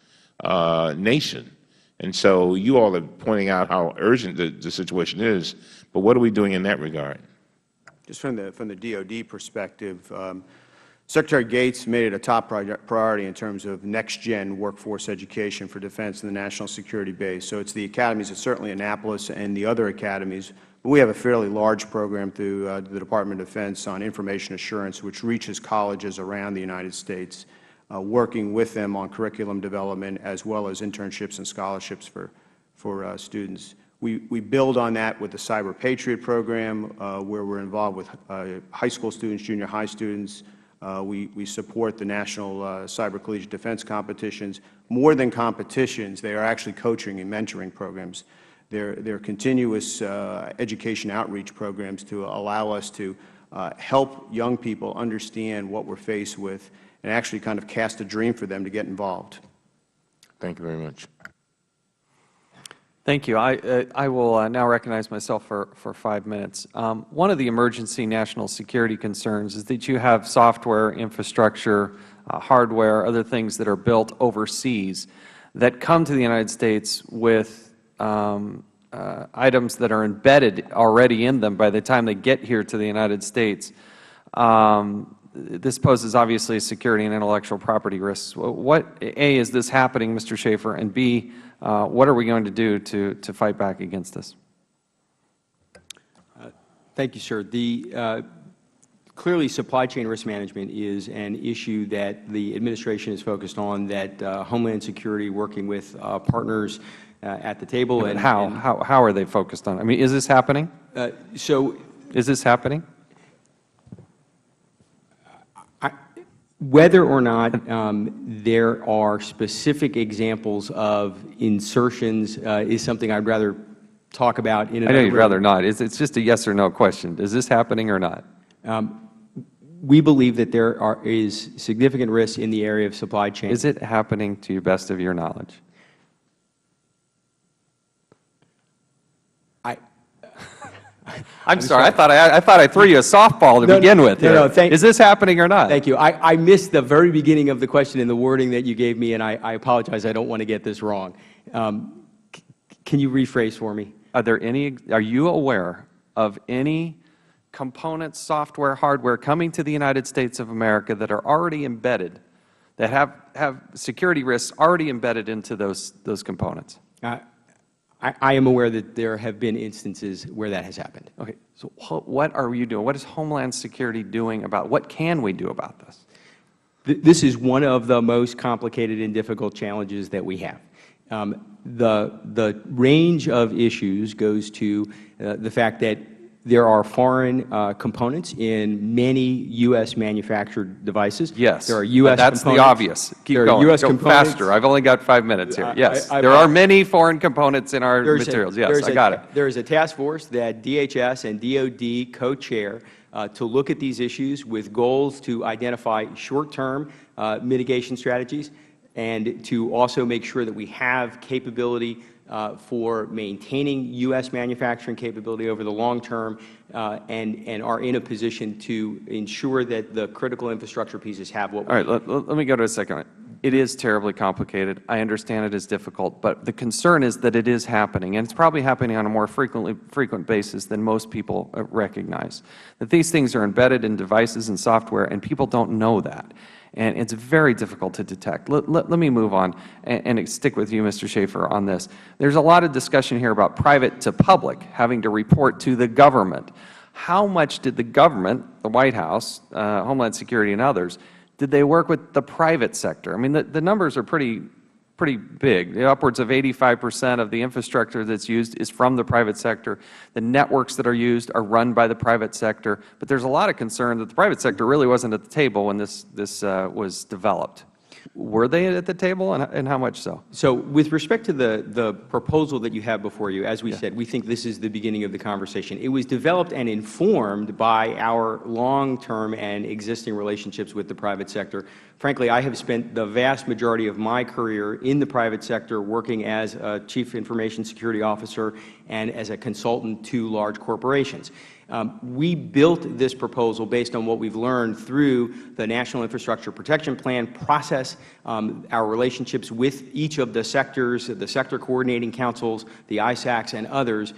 nation. And so you all are pointing out how urgent the situation is, but what are we doing in that regard? Just from the DOD perspective, Secretary Gates made it a top priority in terms of next-gen workforce education for defense and the national security base. So it's the academies, it's certainly Annapolis and the other academies. But we have a fairly large program through the Department of Defense on information assurance, which reaches colleges around the United States, working with them on curriculum development as well as internships and scholarships for students. We build on that with the Cyber Patriot program, where we're involved with high school students, junior high students. We support the National Cyber Collegiate Defense competitions. More than competitions, they are actually coaching and mentoring programs. They're continuous education outreach programs to allow us to help young people understand what we're faced with and actually kind of cast a dream for them to get involved. Thank you very much. Thank you. I will now recognize myself for 5 minutes. One of the emergency national security concerns is that you have software, infrastructure, hardware, other things that are built overseas that come to the United States with items that are embedded already in them by the time they get here to the United States. This poses obviously security and intellectual property risks. A, is this happening, Mr. Schaefer, and B, what are we going to do to fight back against this? Thank you, sir. Clearly, supply chain risk management is an issue that the administration is focused on, that Homeland Security, working with partners at the table. And how are they focused on it? I mean, is this happening? Is this happening? Whether or not there are specific examples of insertions is something I'd rather talk about in another room. I know you'd rather not. It's just a yes or no question. Is this happening or not? We believe that there is significant risk in the area of supply chain. Is it happening to the best of your knowledge? I'm sorry. I thought I threw you a softball to begin with. Is this happening or not? Thank you. I missed the very beginning of the question in the wording that you gave me, and I apologize. I don't want to get this wrong. Can you rephrase for me? Are you aware of any components, software, hardware coming to the United States of America that are already embedded, that have security risks already embedded into those components? I am aware that there have been instances where that has happened. Okay. So what are you doing? What is Homeland Security doing about, what can we do about this? This is one of the most complicated and difficult challenges that we have. The range of issues goes to the fact that there are foreign components in many U.S. manufactured devices. Yes. There are U.S. That's components. the obvious. Keep going. Go faster. I've only got 5 minutes here. Yes. There are many foreign components in our materials. Yes, I got it. There is a task force that DHS and DOD co-chair to look at these issues with goals to identify short-term mitigation strategies and to also make sure that we have capability for maintaining U.S. manufacturing capability over the long term and are in a position to ensure that the critical infrastructure pieces have what we need. All right, let me go to a second. It is terribly complicated. I understand it is difficult, but the concern is that it is happening, and it's probably happening on a more frequent basis than most people recognize. That these things are embedded in devices and software, and people don't know that. And it's very difficult to detect. Let me move on and stick with you, Mr. Schaefer, on this. There's a lot of discussion here about private to public, having to report to the government. How much did the government, the White House, Homeland Security and others, did they work with the private sector? I mean, the numbers are pretty big. Upwards of 85% of the infrastructure that's used is from the private sector. The networks that are used are run by the private sector. But there's a lot of concern that the private sector really wasn't at the table when this was developed. Were they at the table, and how much so? So with respect to the proposal that you have before you, as we said, we think this is the beginning of the conversation. It was developed and informed by our long-term and existing relationships with the private sector. Frankly, I have spent the vast majority of my career in the private sector working as a Chief Information Security Officer and as a consultant to large corporations. We built this proposal based on what we've learned through the National Infrastructure Protection Plan process, our relationships with each of the sectors, the sector coordinating councils, the ISACs, and others.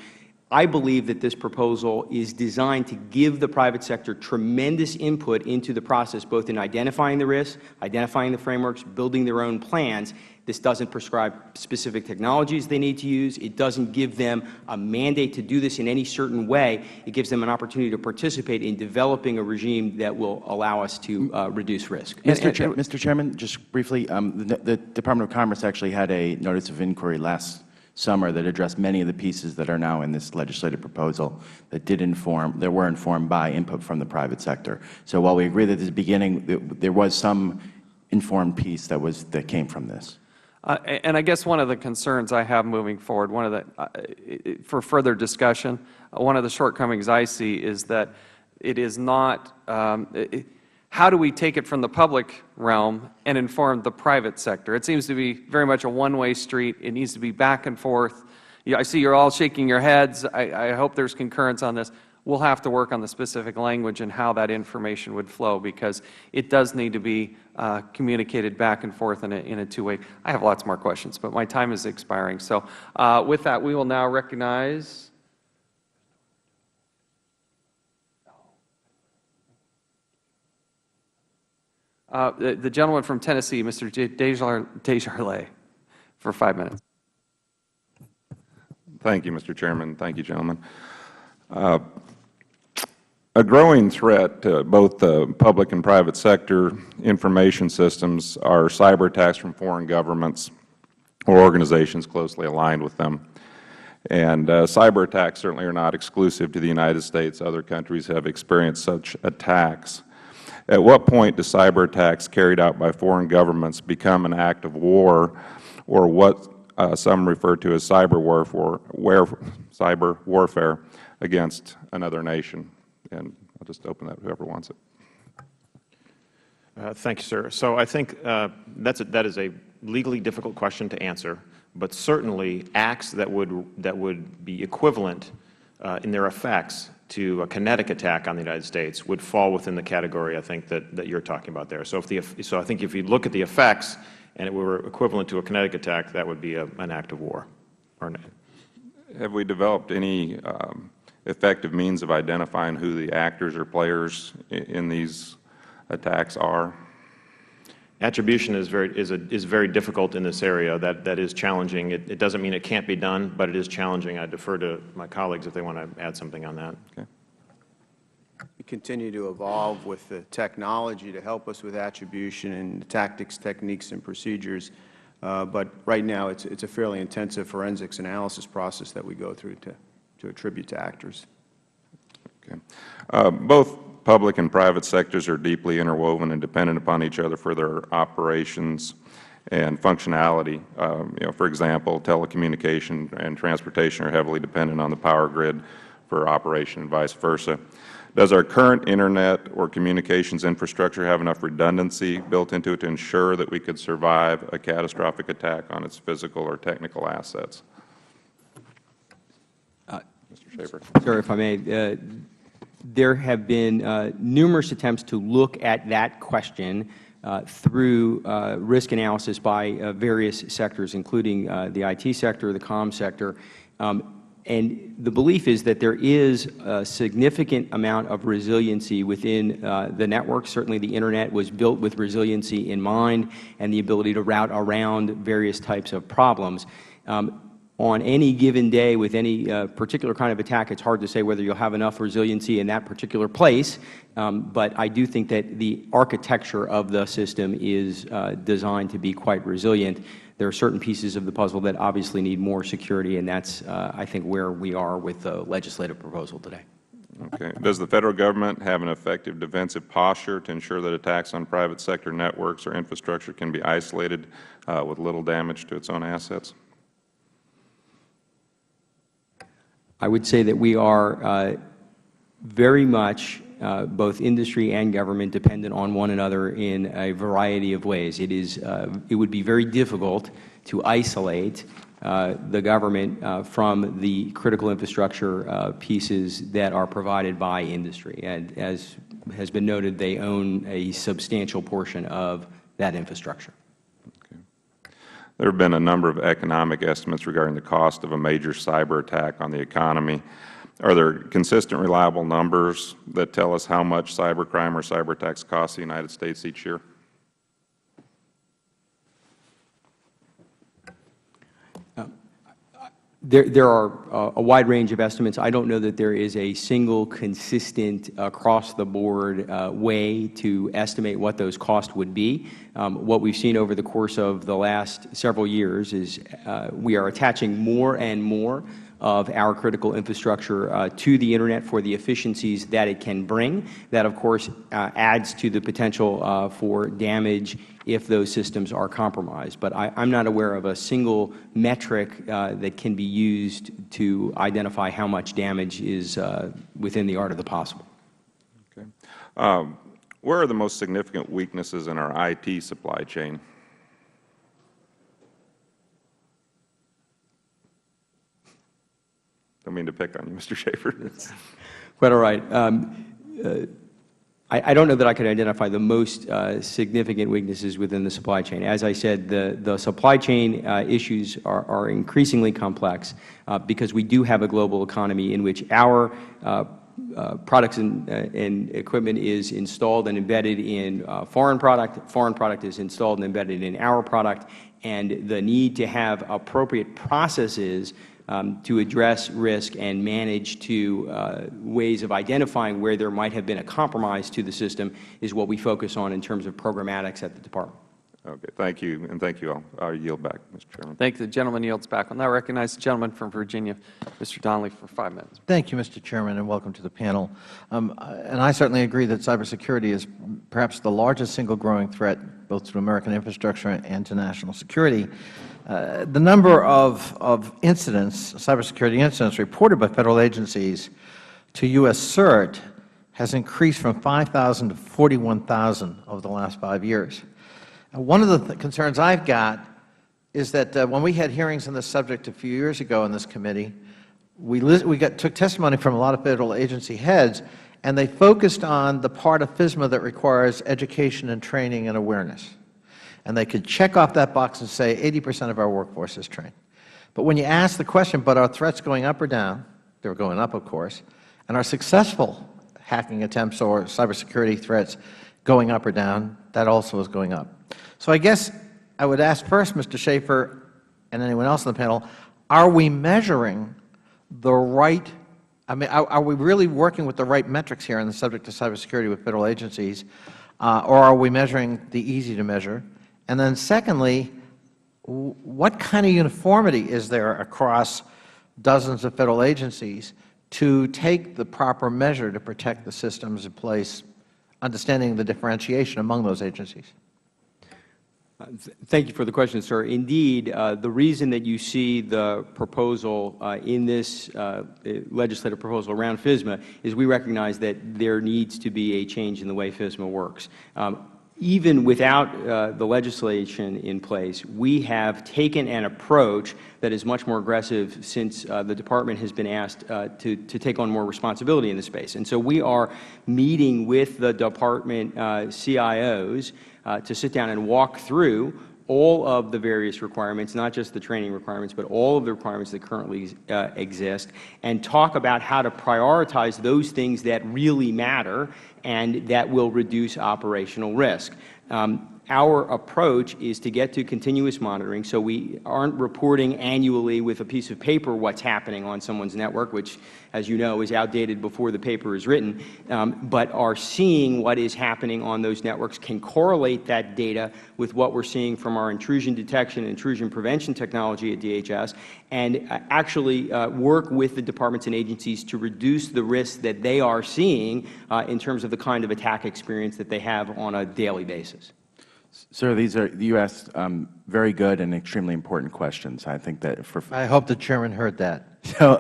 I believe that this proposal is designed to give the private sector tremendous input into the process, both in identifying the risks, identifying the frameworks, building their own plans. This doesn't prescribe specific technologies they need to use. It doesn't give them a mandate to do this in any certain way. It gives them an opportunity to participate in developing a regime that will allow us to reduce risk. Mr. Chairman, just briefly, the Department of Commerce actually had a notice of inquiry last summer that addressed many of the pieces that are now in this legislative proposal that were informed by input from the private sector. So while we agree that at the beginning there was some informed piece that came from this. And I guess one of the concerns I have moving forward, for further discussion, one of the shortcomings I see is that it is not, how do we take it from the public realm and inform the private sector? It seems to be very much a one-way street. It needs to be back and forth. I see you're all shaking your heads. I hope there's concurrence on this. We'll have to work on the specific language and how that information would flow, because it does need to be communicated back and forth in a two-way. I have lots more questions, but my time is expiring. So with that, we will now recognize the gentleman from Tennessee, Mr. Desjardins, for 5 minutes. Thank you, Mr. Chairman. Thank you, gentlemen. A growing threat to both the public and private sector information systems are cyber attacks from foreign governments or organizations closely aligned with them. And cyber attacks certainly are not exclusive to the United States. Other countries have experienced such attacks. At what point do cyber attacks carried out by foreign governments become an act of war, or what some refer to as cyber warfare against another nation? And I'll just open that to whoever wants it. Thank you, sir. So I think that is a legally difficult question to answer, but certainly acts that would be equivalent in their effects to a kinetic attack on the United States would fall within the category, I think, that you're talking about there. So I think if you look at the effects and it were equivalent to a kinetic attack, that would be an act of war. Have we developed any effective means of identifying who the actors or players in these attacks are? Attribution is very difficult in this area. That is challenging. It doesn't mean it can't be done, but it is challenging. I defer to my colleagues if they want to add something on that. Okay. We continue to evolve with the technology to help us with attribution and the tactics, techniques, and procedures. But right now, it's a fairly intensive forensics analysis process that we go through to attribute to actors. Okay. Both public and private sectors are deeply interwoven and dependent upon each other for their operations and functionality. For example, telecommunication and transportation are heavily dependent on the power grid for operation and vice versa. Does our current Internet or communications infrastructure have enough redundancy built into it to ensure that we could survive a catastrophic attack on its physical or technical assets? Mr. Schaefer. Sir, if I may, there have been numerous attempts to look at that question through risk analysis by various sectors, including the IT sector, the comm sector. And the belief is that there is a significant amount of resiliency within the network. Certainly the Internet was built with resiliency in mind and the ability to route around various types of problems. On any given day with any particular kind of attack, it's hard to say whether you'll have enough resiliency in that particular place, but I do think that the architecture of the system is designed to be quite resilient. There are certain pieces of the puzzle that obviously need more security, and that's, I think, where we are with the legislative proposal today. Okay. Does the Federal Government have an effective defensive posture to ensure that attacks on private sector networks or infrastructure can be isolated with little damage to its own assets? I would say that we are very much, both industry and government, dependent on one another in a variety of ways. It would be very difficult to isolate the government from the critical infrastructure pieces that are provided by industry. And as has been noted, they own a substantial portion of that infrastructure. There have been a number of economic estimates regarding the cost of a major cyber attack on the economy. Are there consistent, reliable numbers that tell us how much cybercrime or cyber attacks cost the United States each year? There are a wide range of estimates. I don't know that there is a single consistent across-the-board way to estimate what those costs would be. What we've seen over the course of the last several years is we are attaching more and more of our critical infrastructure to the Internet for the efficiencies that it can bring. That, of course, adds to the potential for damage if those systems are compromised. But I'm not aware of a single metric that can be used to identify how much damage is within the art of the possible. Okay. Where are the most significant weaknesses in our IT supply chain? Don't mean to pick on you, Mr. Schaefer. Quite all right. I don't know that I could identify the most significant weaknesses within the supply chain. As I said, the supply chain issues are increasingly complex because we do have a global economy in which our products and equipment is installed and embedded in foreign product is installed and embedded in our product, and the need to have appropriate processes to address risk and manage to ways of identifying where there might have been a compromise to the system is what we focus on in terms of programmatics at the Department. Okay. Thank you, and thank you all. I'll yield back, Mr. Chairman. Thank you. The gentleman yields back. I'll now recognize the gentleman from Virginia, Mr. Donnelly, for 5 minutes. Thank you, Mr. Chairman, and welcome to the panel. And I certainly agree that cybersecurity is perhaps the largest single growing threat both to American infrastructure and to national security. The number of incidents, cybersecurity incidents, reported by Federal agencies to U.S. CERT has increased from 5,000 to 41,000 over the last 5 years. One of the concerns I've got is that when we had hearings on this subject a few years ago in this committee, we took testimony from a lot of Federal agency heads, and they focused on the part of FISMA that requires education and training and awareness. And they could check off that box and say 80% of our workforce is trained. But when you ask the question, but are threats going up or down? They're going up, of course. And are successful hacking attempts or cybersecurity threats going up or down? That also is going up. So I guess I would ask first, Mr. Schaefer, and anyone else on the panel, are we measuring the right, are we really working with the right metrics here on the subject of cybersecurity with Federal agencies, or are we measuring the easy to measure? And then secondly, what kind of uniformity is there across dozens of Federal agencies to take the proper measure to protect the systems in place, understanding the differentiation among those agencies? Thank you for the question, sir. Indeed, the reason that you see the proposal in this legislative proposal around FISMA is we recognize that there needs to be a change in the way FISMA works. Even without the legislation in place, we have taken an approach that is much more aggressive since the Department has been asked to take on more responsibility in the space. And so we are meeting with the Department CIOs to sit down and walk through all of the various requirements, not just the training requirements, but all of the requirements that currently exist, and talk about how to prioritize those things that really matter and that will reduce operational risk. Our approach is to get to continuous monitoring, so we aren't reporting annually with a piece of paper what's happening on someone's network, which, as you know, is outdated before the paper is written, but are seeing what is happening on those networks, can correlate that data with what we're seeing from our intrusion detection and intrusion prevention technology at DHS, and actually work with the departments and agencies to reduce the risks that they are seeing in terms of the kind of attack experience that they have on a daily basis. Sir, you asked very good and extremely important questions. I think that I hope the Chairman heard that. So,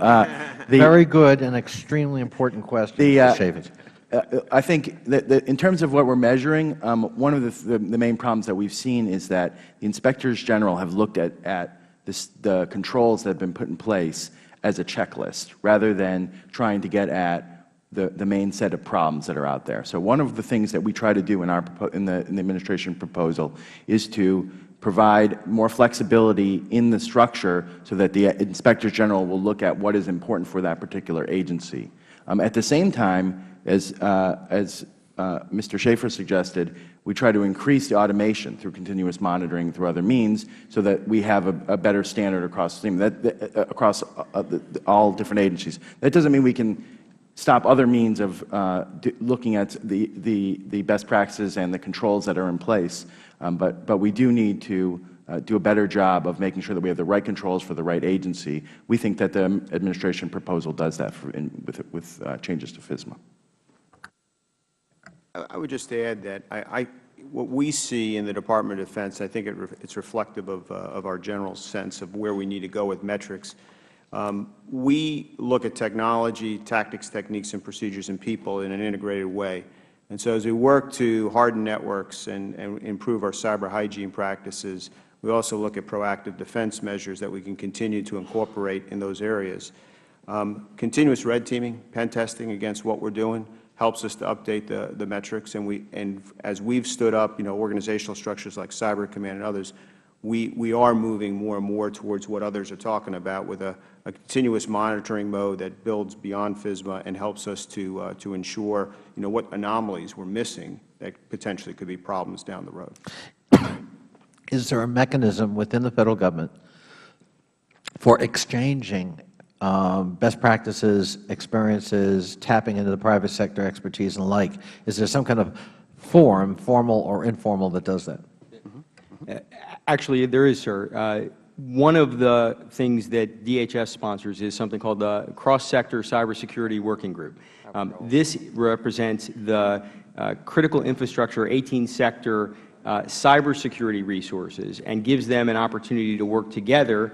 very good and extremely important questions, Mr. Chaffetz. I think that in terms of what we're measuring, one of the main problems that we've seen is that the Inspectors General have looked at the controls that have been put in place as a checklist, rather than trying to get at the main set of problems that are out there. So one of the things that we try to do in the administration proposal is to provide more flexibility in the structure so that the Inspector General will look at what is important for that particular agency. At the same time, as Mr. Schaefer suggested, we try to increase the automation through continuous monitoring through other means so that we have a better standard across all different agencies. That doesn't mean we can stop other means of looking at the best practices and the controls that are in place, but we do need to do a better job of making sure that we have the right controls for the right agency. We think that the administration proposal does that with changes to FISMA. I would just add that what we see in the Department of Defense, I think it's reflective of our general sense of where we need to go with metrics. We look at technology, tactics, techniques, and procedures and people in an integrated way. And so as we work to harden networks and improve our cyber hygiene practices, we also look at proactive defense measures that we can continue to incorporate in those areas. Continuous red teaming, pen testing against what we're doing helps us to update the metrics. And as we've stood up, organizational structures like Cyber Command and others, we are moving more and more towards what others are talking about, with a continuous monitoring mode that builds beyond FISMA and helps us to ensure what anomalies we're missing that potentially could be problems down the road. Is there a mechanism within the Federal Government for exchanging best practices, experiences, tapping into the private sector expertise and the like? Is there some kind of forum, formal or informal, that does that? Actually, there is, sir. One of the things that DHS sponsors is something called the Cross-Sector Cybersecurity Working Group. This represents the critical infrastructure, 18-sector cybersecurity resources, and gives them an opportunity to work together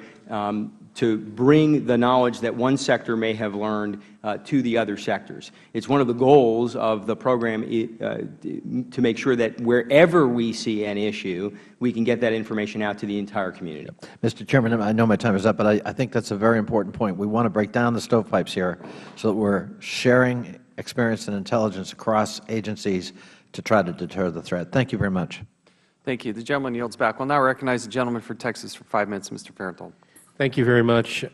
to bring the knowledge that one sector may have learned to the other sectors. It's one of the goals of the program to make sure that wherever we see an issue, we can get that information out to the entire community. Mr. Chairman, I know my time is up, but I think that's a very important point. We want to break down the stovepipes here so that we're sharing experience and intelligence across agencies to try to deter the threat. Thank you very much. Thank you. The gentleman yields back. We'll now recognize the gentleman from Texas for 5 minutes, Mr. Farenthold. Thank you very much.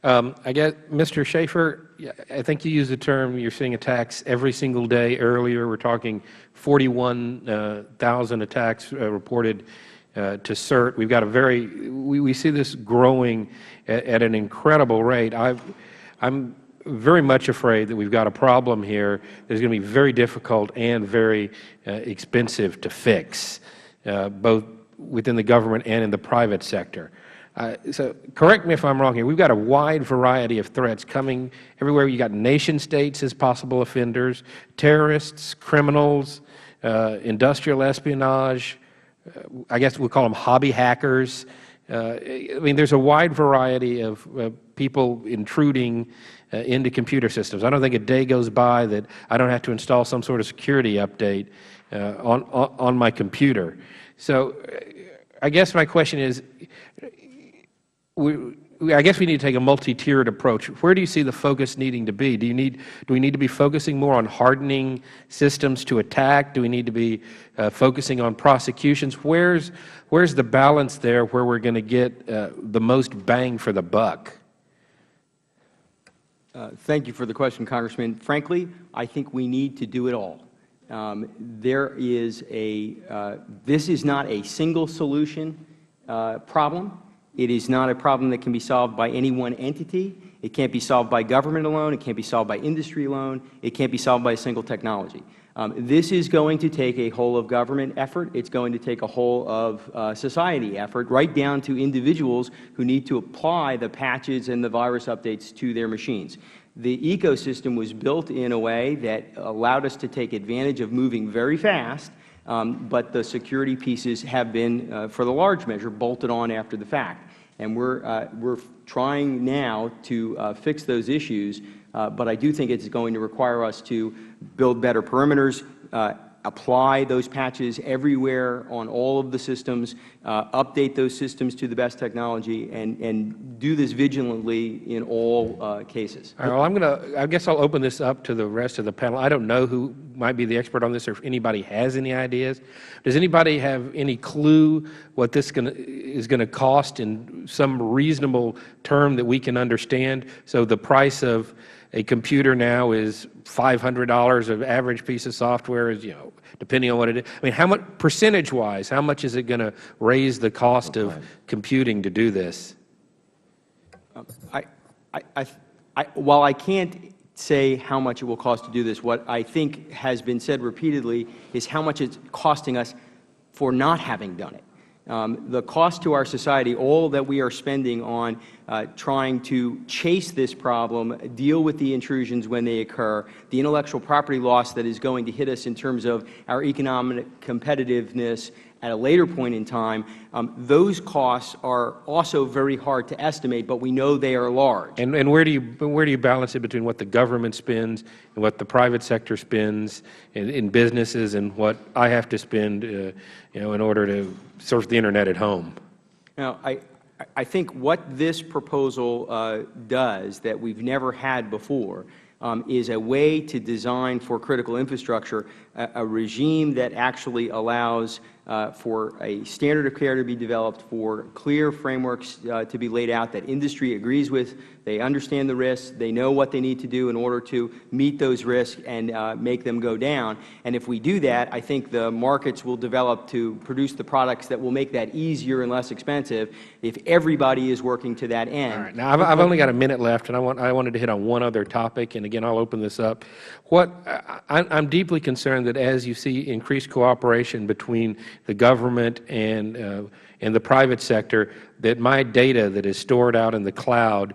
I guess, Mr. Schaefer, I think you used the term, you're seeing attacks every single day. Earlier, we're talking 41,000 attacks reported to CERT. We've got we see this growing at an incredible rate. I'm very much afraid that we've got a problem here that is going to be very difficult and very expensive to fix, both within the government and in the private sector. So correct me if I'm wrong here. We've got a wide variety of threats coming everywhere. You've got nation states as possible offenders, terrorists, criminals, industrial espionage. I guess we'll call them hobby hackers. I mean, there's a wide variety of people intruding into computer systems. I don't think a day goes by that I don't have to install some sort of security update on my computer. So I guess my question is, I guess we need to take a multi-tiered approach. Where do you see the focus needing to be? Do we need to be focusing more on hardening systems to attack? Do we need to be focusing on prosecutions? Where's the balance there where we're going to get the most bang for the buck? Thank you for the question, Congressman. Frankly, I think we need to do it all. This is not a single solution problem. It is not a problem that can be solved by any one entity. It can't be solved by government alone. It can't be solved by industry alone. It can't be solved by a single technology. This is going to take a whole-of-government effort. It's going to take a whole-of-society effort, right down to individuals who need to apply the patches and the virus updates to their machines. The ecosystem was built in a way that allowed us to take advantage of moving very fast, but the security pieces have been, for the large measure, bolted on after the fact. And we're trying now to fix those issues, but I do think it's going to require us to build better perimeters, apply those patches everywhere on all of the systems, update those systems to the best technology, and do this vigilantly in all cases. All right, well, I guess I'll open this up to the rest of the panel. I don't know who might be the expert on this or if anybody has any ideas. Does anybody have any clue what this is going to cost in some reasonable term that we can understand? So the price of a computer now is $500 of average piece of software, is, depending on what it is. I mean, how much, percentage-wise, how much is it going to raise the cost of computing to do this? While I can't say how much it will cost to do this, what I think has been said repeatedly is how much it's costing us for not having done it. The cost to our society, all that we are spending on trying to chase this problem, deal with the intrusions when they occur, the intellectual property loss that is going to hit us in terms of our economic competitiveness at a later point in time, those costs are also very hard to estimate, but we know they are large. And where do you balance it between what the government spends and what the private sector spends in businesses and what I have to spend, in order to surf the Internet at home? Now, I think what this proposal does that we've never had before is a way to design for critical infrastructure a regime that actually allows for a standard of care to be developed, for clear frameworks to be laid out that industry agrees with. They understand the risks. They know what they need to do in order to meet those risks and make them go down. And if we do that, I think the markets will develop to produce the products that will make that easier and less expensive if everybody is working to that end. All right. Now, I've only got a minute left, and I wanted to hit on one other topic, and again, I'll open this up. I'm deeply concerned that as you see increased cooperation between the government and the private sector, that my data that is stored out in the cloud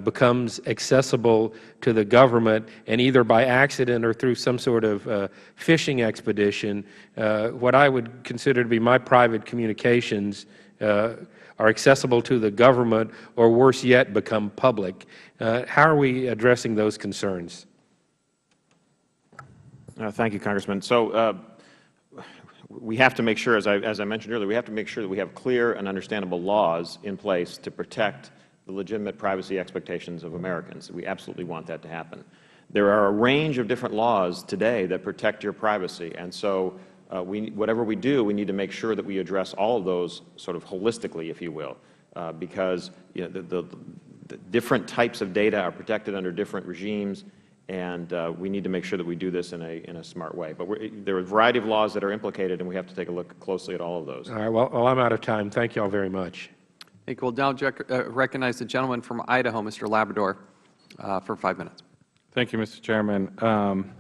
becomes accessible to the government, and either by accident or through some sort of fishing expedition, what I would consider to be my private communications are accessible to the government, or worse yet, become public. How are we addressing those concerns? Thank you, Congressman. So we have to make sure, as I mentioned earlier, we have to make sure that we have clear and understandable laws in place to protect the legitimate privacy expectations of Americans. We absolutely want that to happen. There are a range of different laws today that protect your privacy, and so whatever we do, we need to make sure that we address all of those sort of holistically, if you will, because the different types of data are protected under different regimes, and we need to make sure that we do this in a smart way. But there are a variety of laws that are implicated, and we have to take a look closely at all of those. All right. Well, I'm out of time. Thank you all very much. Thank you. We'll now recognize the gentleman from Idaho, Mr. Labrador, for 5 minutes. Thank you, Mr. Chairman.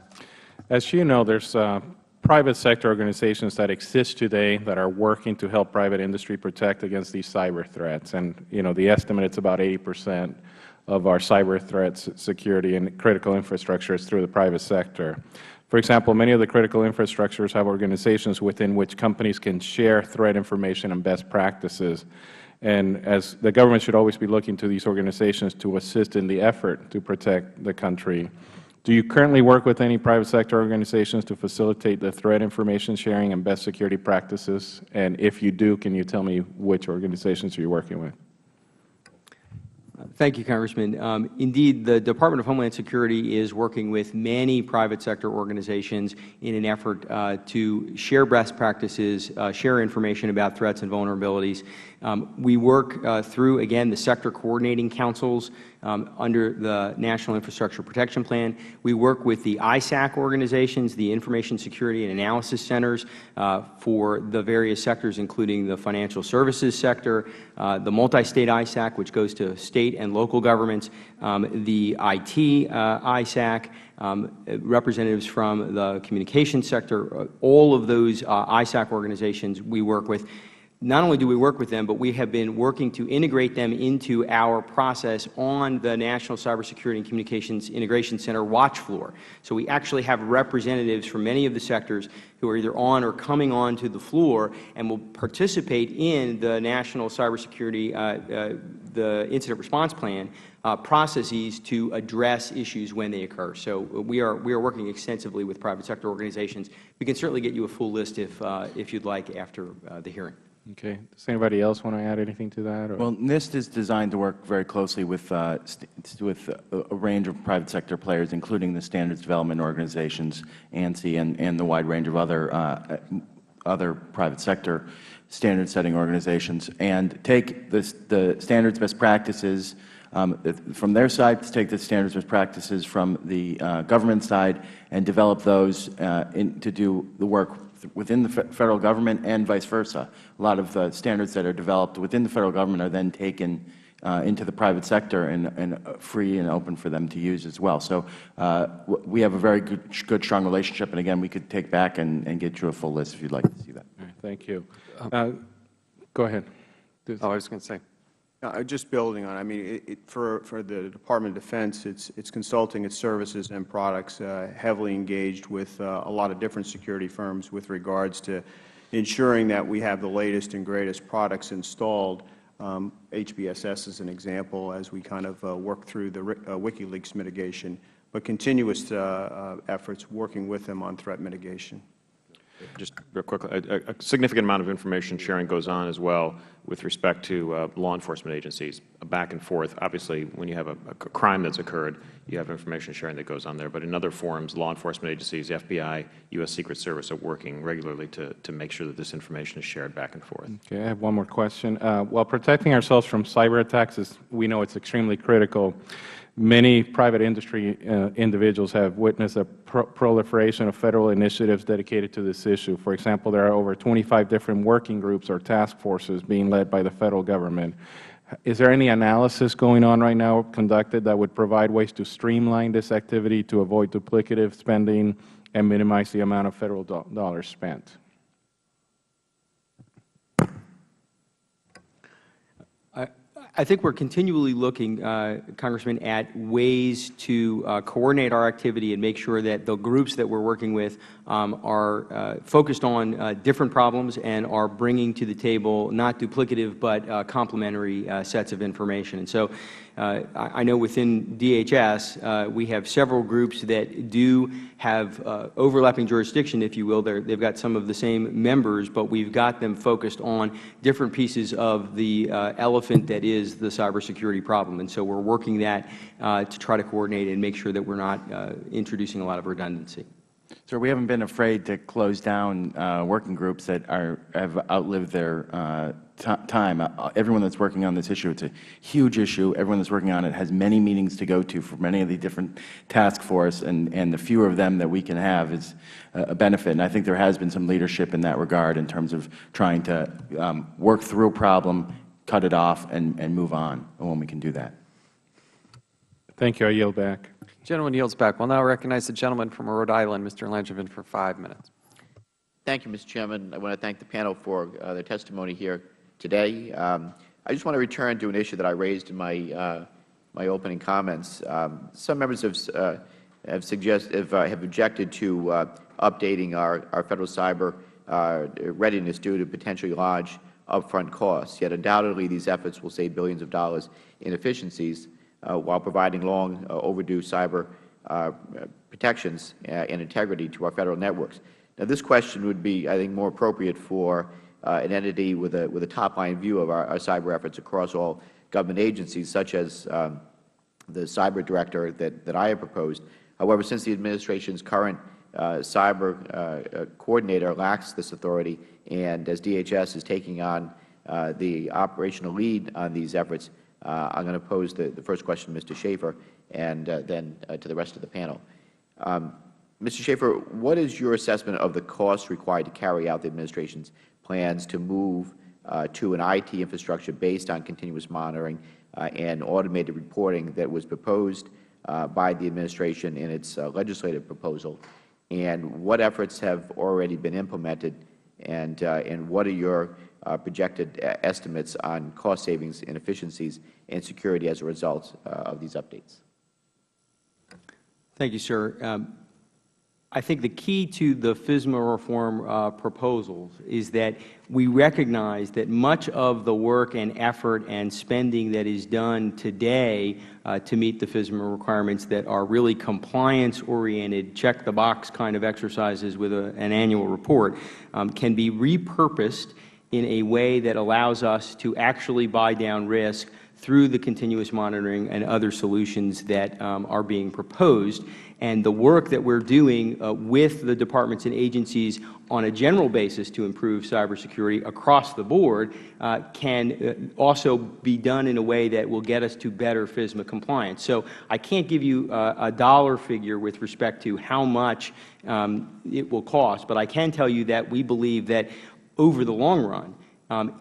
As you know, there's private sector organizations that exist today that are working to help private industry protect against these cyber threats. And, the estimate is about 80% of our cyber threats, security, and critical infrastructure is through the private sector. For example, many of the critical infrastructures have organizations within which companies can share threat information and best practices. And as the government should always be looking to these organizations to assist in the effort to protect the country. Do you currently work with any private sector organizations to facilitate the threat information sharing and best security practices? And if you do, can you tell me which organizations you're working with? Thank you, Congressman. Indeed, the Department of Homeland Security is working with many private sector organizations in an effort to share best practices, share information about threats and vulnerabilities. We work through, again, the sector coordinating councils under the National Infrastructure Protection Plan. We work with the ISAC organizations, the Information Security and Analysis Centers for the various sectors, including the financial services sector, the multi-state ISAC, which goes to state and local governments, the IT ISAC, representatives from the communications sector. All of those ISAC organizations we work with. Not only do we work with them, but we have been working to integrate them into our process on the National Cybersecurity and Communications Integration Center watch floor. So we actually have representatives from many of the sectors who are either on or coming on to the floor and will participate in the National Cybersecurity, the Incident Response Plan processes to address issues when they occur. So we are working extensively with private sector organizations. We can certainly get you a full list if you'd like after the hearing. Okay. Does anybody else want to add anything to that? Or? Well, NIST is designed to work very closely with a range of private sector players, including the standards development organizations, ANSI, and the wide range of other private sector standard setting organizations, and take the standards best practices from their side, to take the standards best practices from the government side, and develop those to do the work within the Federal Government and vice versa. A lot of the standards that are developed within the Federal Government are then taken into the private sector and free and open for them to use as well. So we have a very good, strong relationship. And again, we could take back and get you a full list if you'd like to see that. All right, thank you. Go ahead. I was going to say. Just building on, I mean, for the Department of Defense, it's consulting its services and products heavily engaged with a lot of different security firms with regards to ensuring that we have the latest and greatest products installed. HBSS is an example as we kind of work through the WikiLeaks mitigation, but continuous efforts working with them on threat mitigation. Just real quickly, a significant amount of information sharing goes on as well with respect to law enforcement agencies, back and forth. Obviously, when you have a crime that's occurred, you have information sharing that goes on there. But in other forums, law enforcement agencies, FBI, U.S. Secret Service are working regularly to make sure that this information is shared back and forth. Okay, I have one more question. While protecting ourselves from cyber attacks, we know it's extremely critical. Many private industry individuals have witnessed a proliferation of Federal initiatives dedicated to this issue. For example, there are over 25 different working groups or task forces being led by the Federal Government. Is there any analysis going on right now conducted that would provide ways to streamline this activity to avoid duplicative spending and minimize the amount of Federal dollars spent? I think we're continually looking, Congressman, at ways to coordinate our activity and make sure that the groups that we're working with are focused on different problems and are bringing to the table not duplicative but complementary sets of information. And so I know within DHS we have several groups that do have overlapping jurisdiction, if you will. They've got some of the same members, but we've got them focused on different pieces of the elephant that is the cybersecurity problem. And so we're working that to try to coordinate and make sure that we're not introducing a lot of redundancy. Sir, we haven't been afraid to close down working groups that have outlived their time. Everyone that's working on this issue, it's a huge issue. Everyone that's working on it has many meetings to go to for many of the different task force, and the fewer of them that we can have is a benefit. And I think there has been some leadership in that regard in terms of trying to work through a problem, cut it off, and move on when we can do that. Thank you. I yield back. The gentleman yields back. We'll now recognize the gentleman from Rhode Island, Mr. Langevin, for 5 minutes. Thank you, Mr. Chairman. I want to thank the panel for their testimony here today. I just want to return to an issue that I raised in my opening comments. Some members have objected to updating our federal cyber readiness due to potentially large upfront costs. Yet undoubtedly these efforts will save billions of dollars in efficiencies while providing long overdue cyber protections and integrity to our federal networks. Now, this question would be, I think, more appropriate for an entity with a top-line view of our cyber efforts across all government agencies, such as the cyber director that I have proposed. However, since the administration's current cyber coordinator lacks this authority, and as DHS is taking on the operational lead on these efforts, I am going to pose the first question to Mr. Schaefer and then to the rest of the panel. Mr. Schaefer, what is your assessment of the costs required to carry out the administration's plans to move to an IT infrastructure based on continuous monitoring and automated reporting that was proposed by the administration in its legislative proposal? And what efforts have already been implemented, and what are your projected estimates on cost savings and efficiencies and security as a result of these updates? Thank you, sir. I think the key to the FISMA reform proposals is that we recognize that much of the work and effort and spending that is done today to meet the FISMA requirements that are really compliance-oriented, check-the-box kind of exercises with an annual report can be repurposed in a way that allows us to actually buy down risk through the continuous monitoring and other solutions that are being proposed. And the work that we are doing with the departments and agencies on a general basis to improve cybersecurity across the board can also be done in a way that will get us to better FISMA compliance. So I can't give you a dollar figure with respect to how much it will cost, but I can tell you that we believe that over the long run,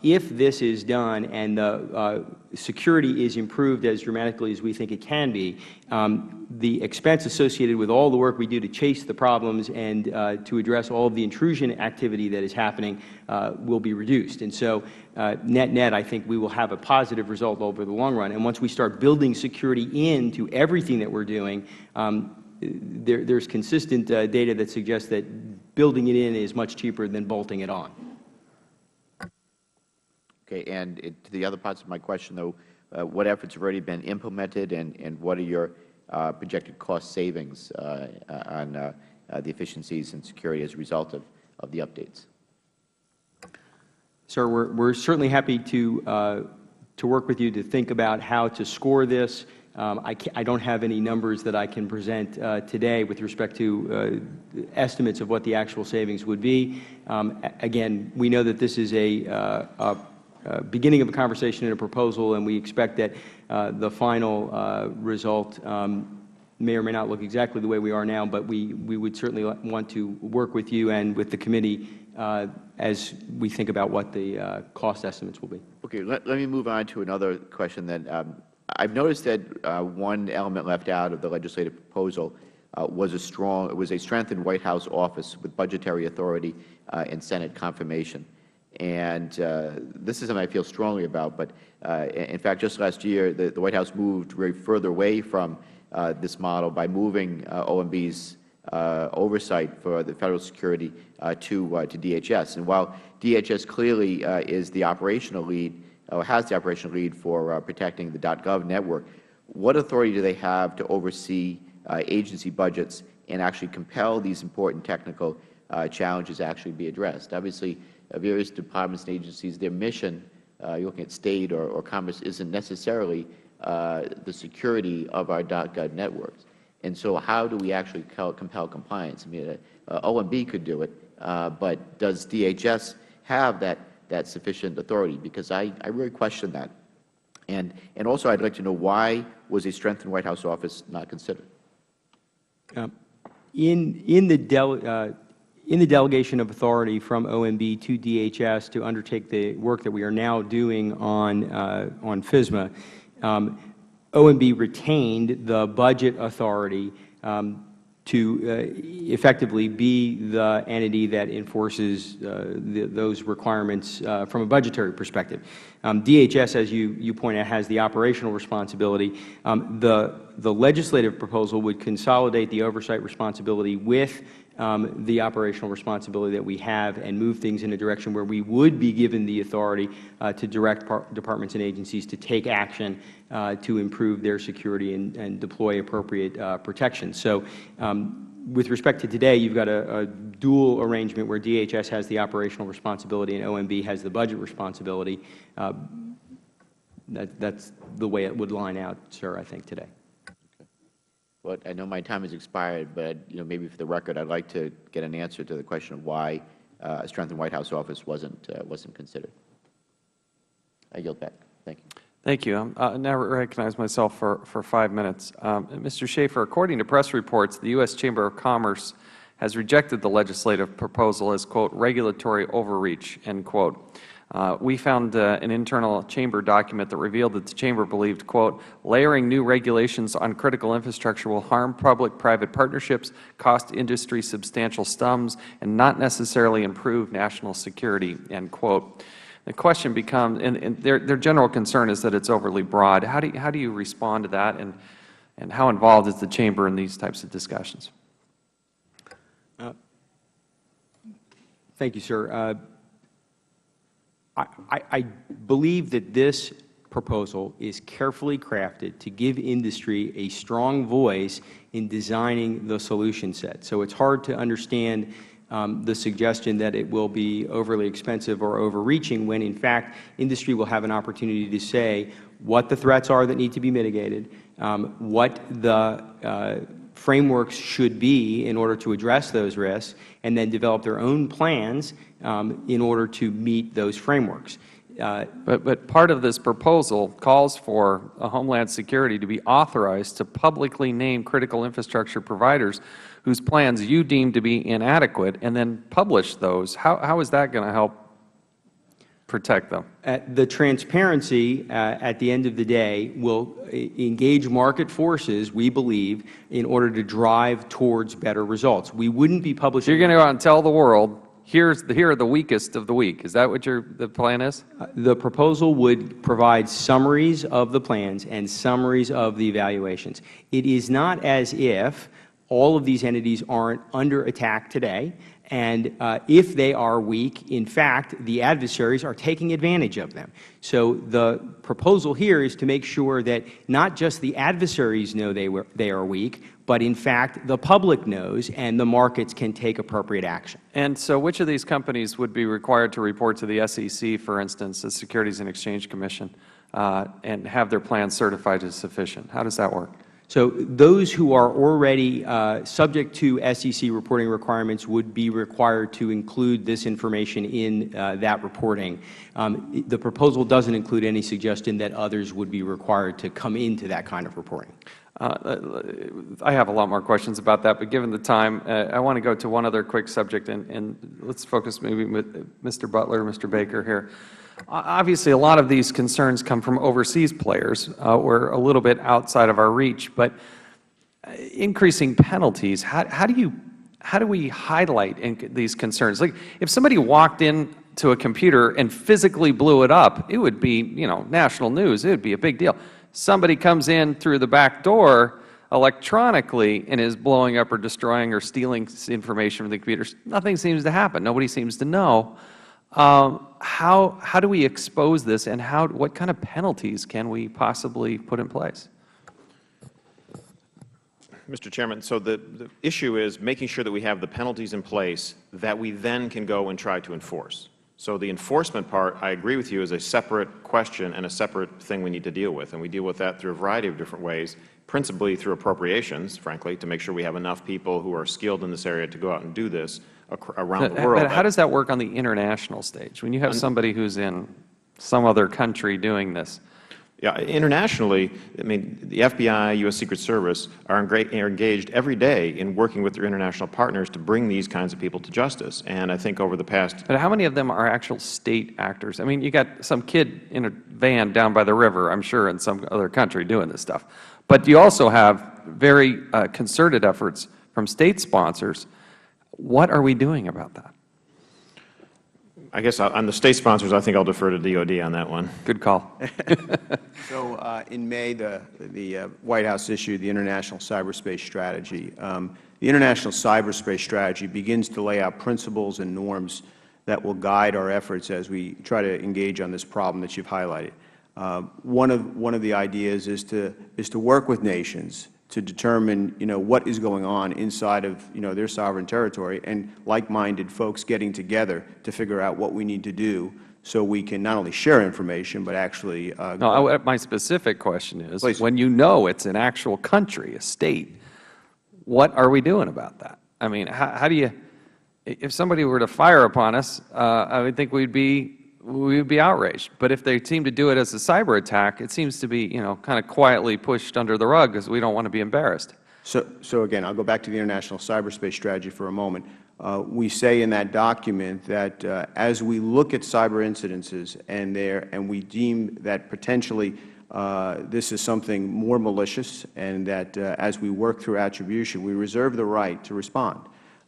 if this is done and the security is improved as dramatically as we think it can be, the expense associated with all the work we do to chase the problems and to address all of the intrusion activity that is happening will be reduced. And so net-net, I think we will have a positive result over the long run. And once we start building security into everything that we are doing, there's consistent data that suggests that building it in is much cheaper than bolting it on. Okay, and to the other parts of my question, though, what efforts have already been implemented, and what are your projected cost savings on the efficiencies and security as a result of the updates? Sir, we're certainly happy to work with you to think about how to score this. I don't have any numbers that I can present today with respect to estimates of what the actual savings would be. Again, we know that this is a beginning of a conversation and a proposal, and we expect that the final result may or may not look exactly the way we are now, but we would certainly want to work with you and with the committee as we think about what the cost estimates will be. Okay, let me move on to another question then. I've noticed that one element left out of the legislative proposal was a strengthened White House office with budgetary authority and Senate confirmation. And this is something I feel strongly about, but in fact, just last year, the White House moved very further away from this model by moving OMB's oversight for the Federal security to DHS. And while DHS clearly is the operational lead, or has the operational lead for protecting the .gov network, what authority do they have to oversee agency budgets and actually compel these important technical challenges to actually be addressed? Obviously, various departments and agencies, their mission, you're looking at State or Commerce, isn't necessarily the security of our .gov networks. And so how do we actually compel compliance? I mean, OMB could do it, but does DHS have that sufficient authority? Because I really question that. And also, I'd like to know, why was a strengthened White House office not considered? In the delegation of authority from OMB to DHS to undertake the work that we are now doing on FISMA, OMB retained the budget authority to effectively be the entity that enforces those requirements from a budgetary perspective. DHS, as you point out, has the operational responsibility. The legislative proposal would consolidate the oversight responsibility with the operational responsibility that we have and move things in a direction where we would be given the authority to direct departments and agencies to take action to improve their security and deploy appropriate protection. So with respect to today, you've got a dual arrangement where DHS has the operational responsibility and OMB has the budget responsibility. That's the way it would line out, sir, I think, today. Well, I know my time has expired, but maybe for the record, I'd like to get an answer to the question of why a strengthened White House office wasn't considered. I yield back. Thank you. Thank you. I now recognize myself for 5 minutes. Mr. Schaefer, according to press reports, the U.S. Chamber of Commerce has rejected the legislative proposal as, quote, regulatory overreach, end quote. We found an internal Chamber document that revealed that the Chamber believed, quote, layering new regulations on critical infrastructure will harm public-private partnerships, cost industry substantial sums, and not necessarily improve national security, end quote. The question becomes, and their general concern is that it's overly broad. How do you respond to that, and how involved is the Chamber in these types of discussions? Thank you, sir. I believe that this proposal is carefully crafted to give industry a strong voice in designing the solution set. So it's hard to understand the suggestion that it will be overly expensive or overreaching when, in fact, industry will have an opportunity to say what the threats are that need to be mitigated, what the frameworks should be in order to address those risks, and then develop their own plans in order to meet those frameworks. But part of this proposal calls for Homeland Security to be authorized to publicly name critical infrastructure providers whose plans you deem to be inadequate, and then publish those. How is that going to help protect them? The transparency, at the end of the day, will engage market forces, we believe, in order to drive towards better results. We wouldn't be publishing— So you're going to go out and tell the world, here are the weakest of the weak. Is that what the plan is? The proposal would provide summaries of the plans and summaries of the evaluations. It is not as if all of these entities aren't under attack today, and if they are weak, in fact, the adversaries are taking advantage of them. So the proposal here is to make sure that not just the adversaries know they are weak, but in fact the public knows and the markets can take appropriate action. And so which of these companies would be required to report to the SEC, for instance, the Securities and Exchange Commission, and have their plans certified as sufficient? How does that work? So those who are already subject to SEC reporting requirements would be required to include this information in that reporting. The proposal doesn't include any suggestion that others would be required to come into that kind of reporting. I have a lot more questions about that, but given the time, I want to go to one other quick subject, and let's focus maybe with Mr. Butler, Mr. Baker here. Obviously, a lot of these concerns come from overseas players. We're a little bit outside of our reach, but increasing penalties, how do we highlight these concerns? Like, if somebody walked into a computer and physically blew it up, it would be, national news. It would be a big deal. Somebody comes in through the back door electronically and is blowing up or destroying or stealing information from the computers. Nothing seems to happen. Nobody seems to know. How do we expose this, and what kind of penalties can we possibly put in place? Mr. Chairman, so the issue is making sure that we have the penalties in place that we then can go and try to enforce. So the enforcement part, I agree with you, is a separate question and a separate thing we need to deal with, and we deal with that through a variety of different ways, principally through appropriations, frankly, to make sure we have enough people who are skilled in this area to go out and do this around the world. But how does that work on the international stage? When you have somebody who's in some other country doing this? Yeah, internationally, I mean, the FBI, U.S. Secret Service are engaged every day in working with their international partners to bring these kinds of people to justice. And I think over the past— But how many of them are actual state actors? I mean, you got some kid in a van down by the river, I'm sure, in some other country doing this stuff. But you also have very concerted efforts from state sponsors. What are we doing about that? I guess on the state sponsors, I think I'll defer to DOD on that one. Good call. So in May, the White House issued the International Cyberspace Strategy. The International Cyberspace Strategy begins to lay out principles and norms that will guide our efforts as we try to engage on this problem that you've highlighted. One of the ideas is to work with nations to determine, what is going on inside of, their sovereign territory, and like-minded folks getting together to figure out what we need to do so we can not only share information, but actually No, my specific question is, Please. when you know it's an actual country, a state, what are we doing about that? I mean, how do you, if somebody were to fire upon us, I would think we would be outraged. But if they seem to do it as a cyber attack, it seems to be, kind of quietly pushed under the rug because we don't want to be embarrassed. So again, I'll go back to the International Cyberspace Strategy for a moment. We say in that document that as we look at cyber incidences and we deem that potentially this is something more malicious, and that as we work through attribution, we reserve the right to respond.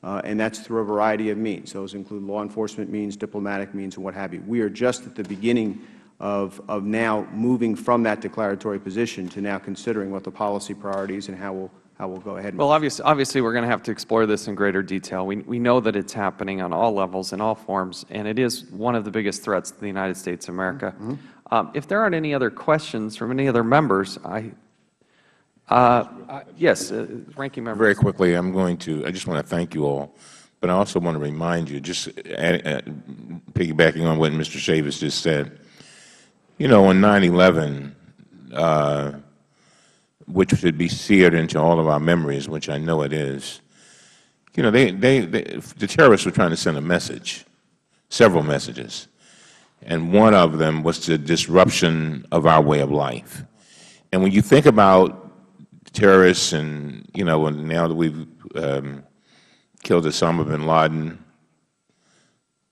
And that's through a variety of means. Those include law enforcement means, diplomatic means, and what have you. We are just at the beginning of now moving from that declaratory position to now considering what the policy priorities and how we'll go ahead. Well, obviously, we're going to have to explore this in greater detail. We know that it's happening on all levels, in all forms, and it is one of the biggest threats to the United States of America. If there aren't any other questions from any other members, yes, Ranking Member. Very quickly, I just want to thank you all, but I also want to remind you, just piggybacking on what Mr. Chavis just said, on 9/11, which should be seared into all of our memories, which I know it is, the terrorists were trying to send a message, several messages, and one of them was the disruption of our way of life. And when you think about terrorists and, now that we've killed Osama bin Laden,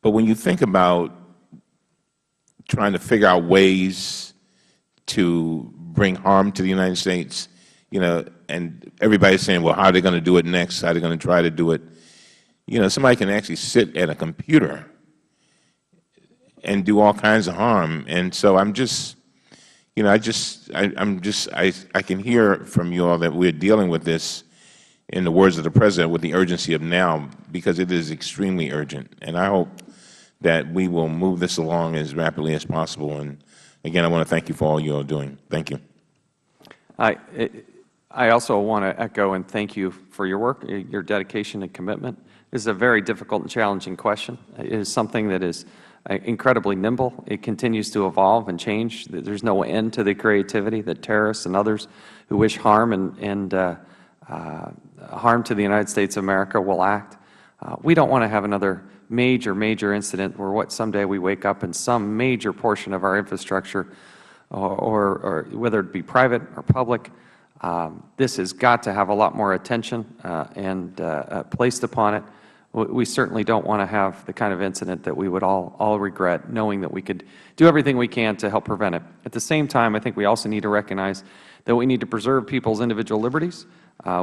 but when you think about trying to figure out ways to bring harm to the United States, and everybody's saying, well, how are they going to do it next? How are they going to try to do it? Somebody can actually sit at a computer and do all kinds of harm. And so I'm just, I can hear from you all that we're dealing with this, in the words of the President, with the urgency of now, because it is extremely urgent. And I hope that we will move this along as rapidly as possible. And again, I want to thank you for all you are doing. Thank you. I also want to echo and thank you for your work, your dedication and commitment. This is a very difficult and challenging question. It is something that is incredibly nimble. It continues to evolve and change. There's no end to the creativity that terrorists and others who wish harm and harm to the United States of America will act. We don't want to have another major incident where someday we wake up and some major portion of our infrastructure, or whether it be private or public, this has got to have a lot more attention and placed upon it. We certainly don't want to have the kind of incident that we would all regret, knowing that we could do everything we can to help prevent it. At the same time, I think we also need to recognize that we need to preserve people's individual liberties.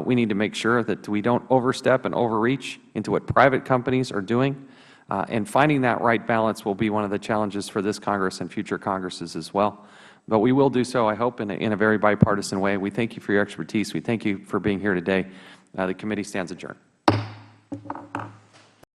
We need to make sure that we don't overstep and overreach into what private companies are doing. And finding that right balance will be one of the challenges for this Congress and future Congresses as well. But we will do so, I hope, in a very bipartisan way. We thank you for your expertise. We thank you for being here today. The committee stands adjourned.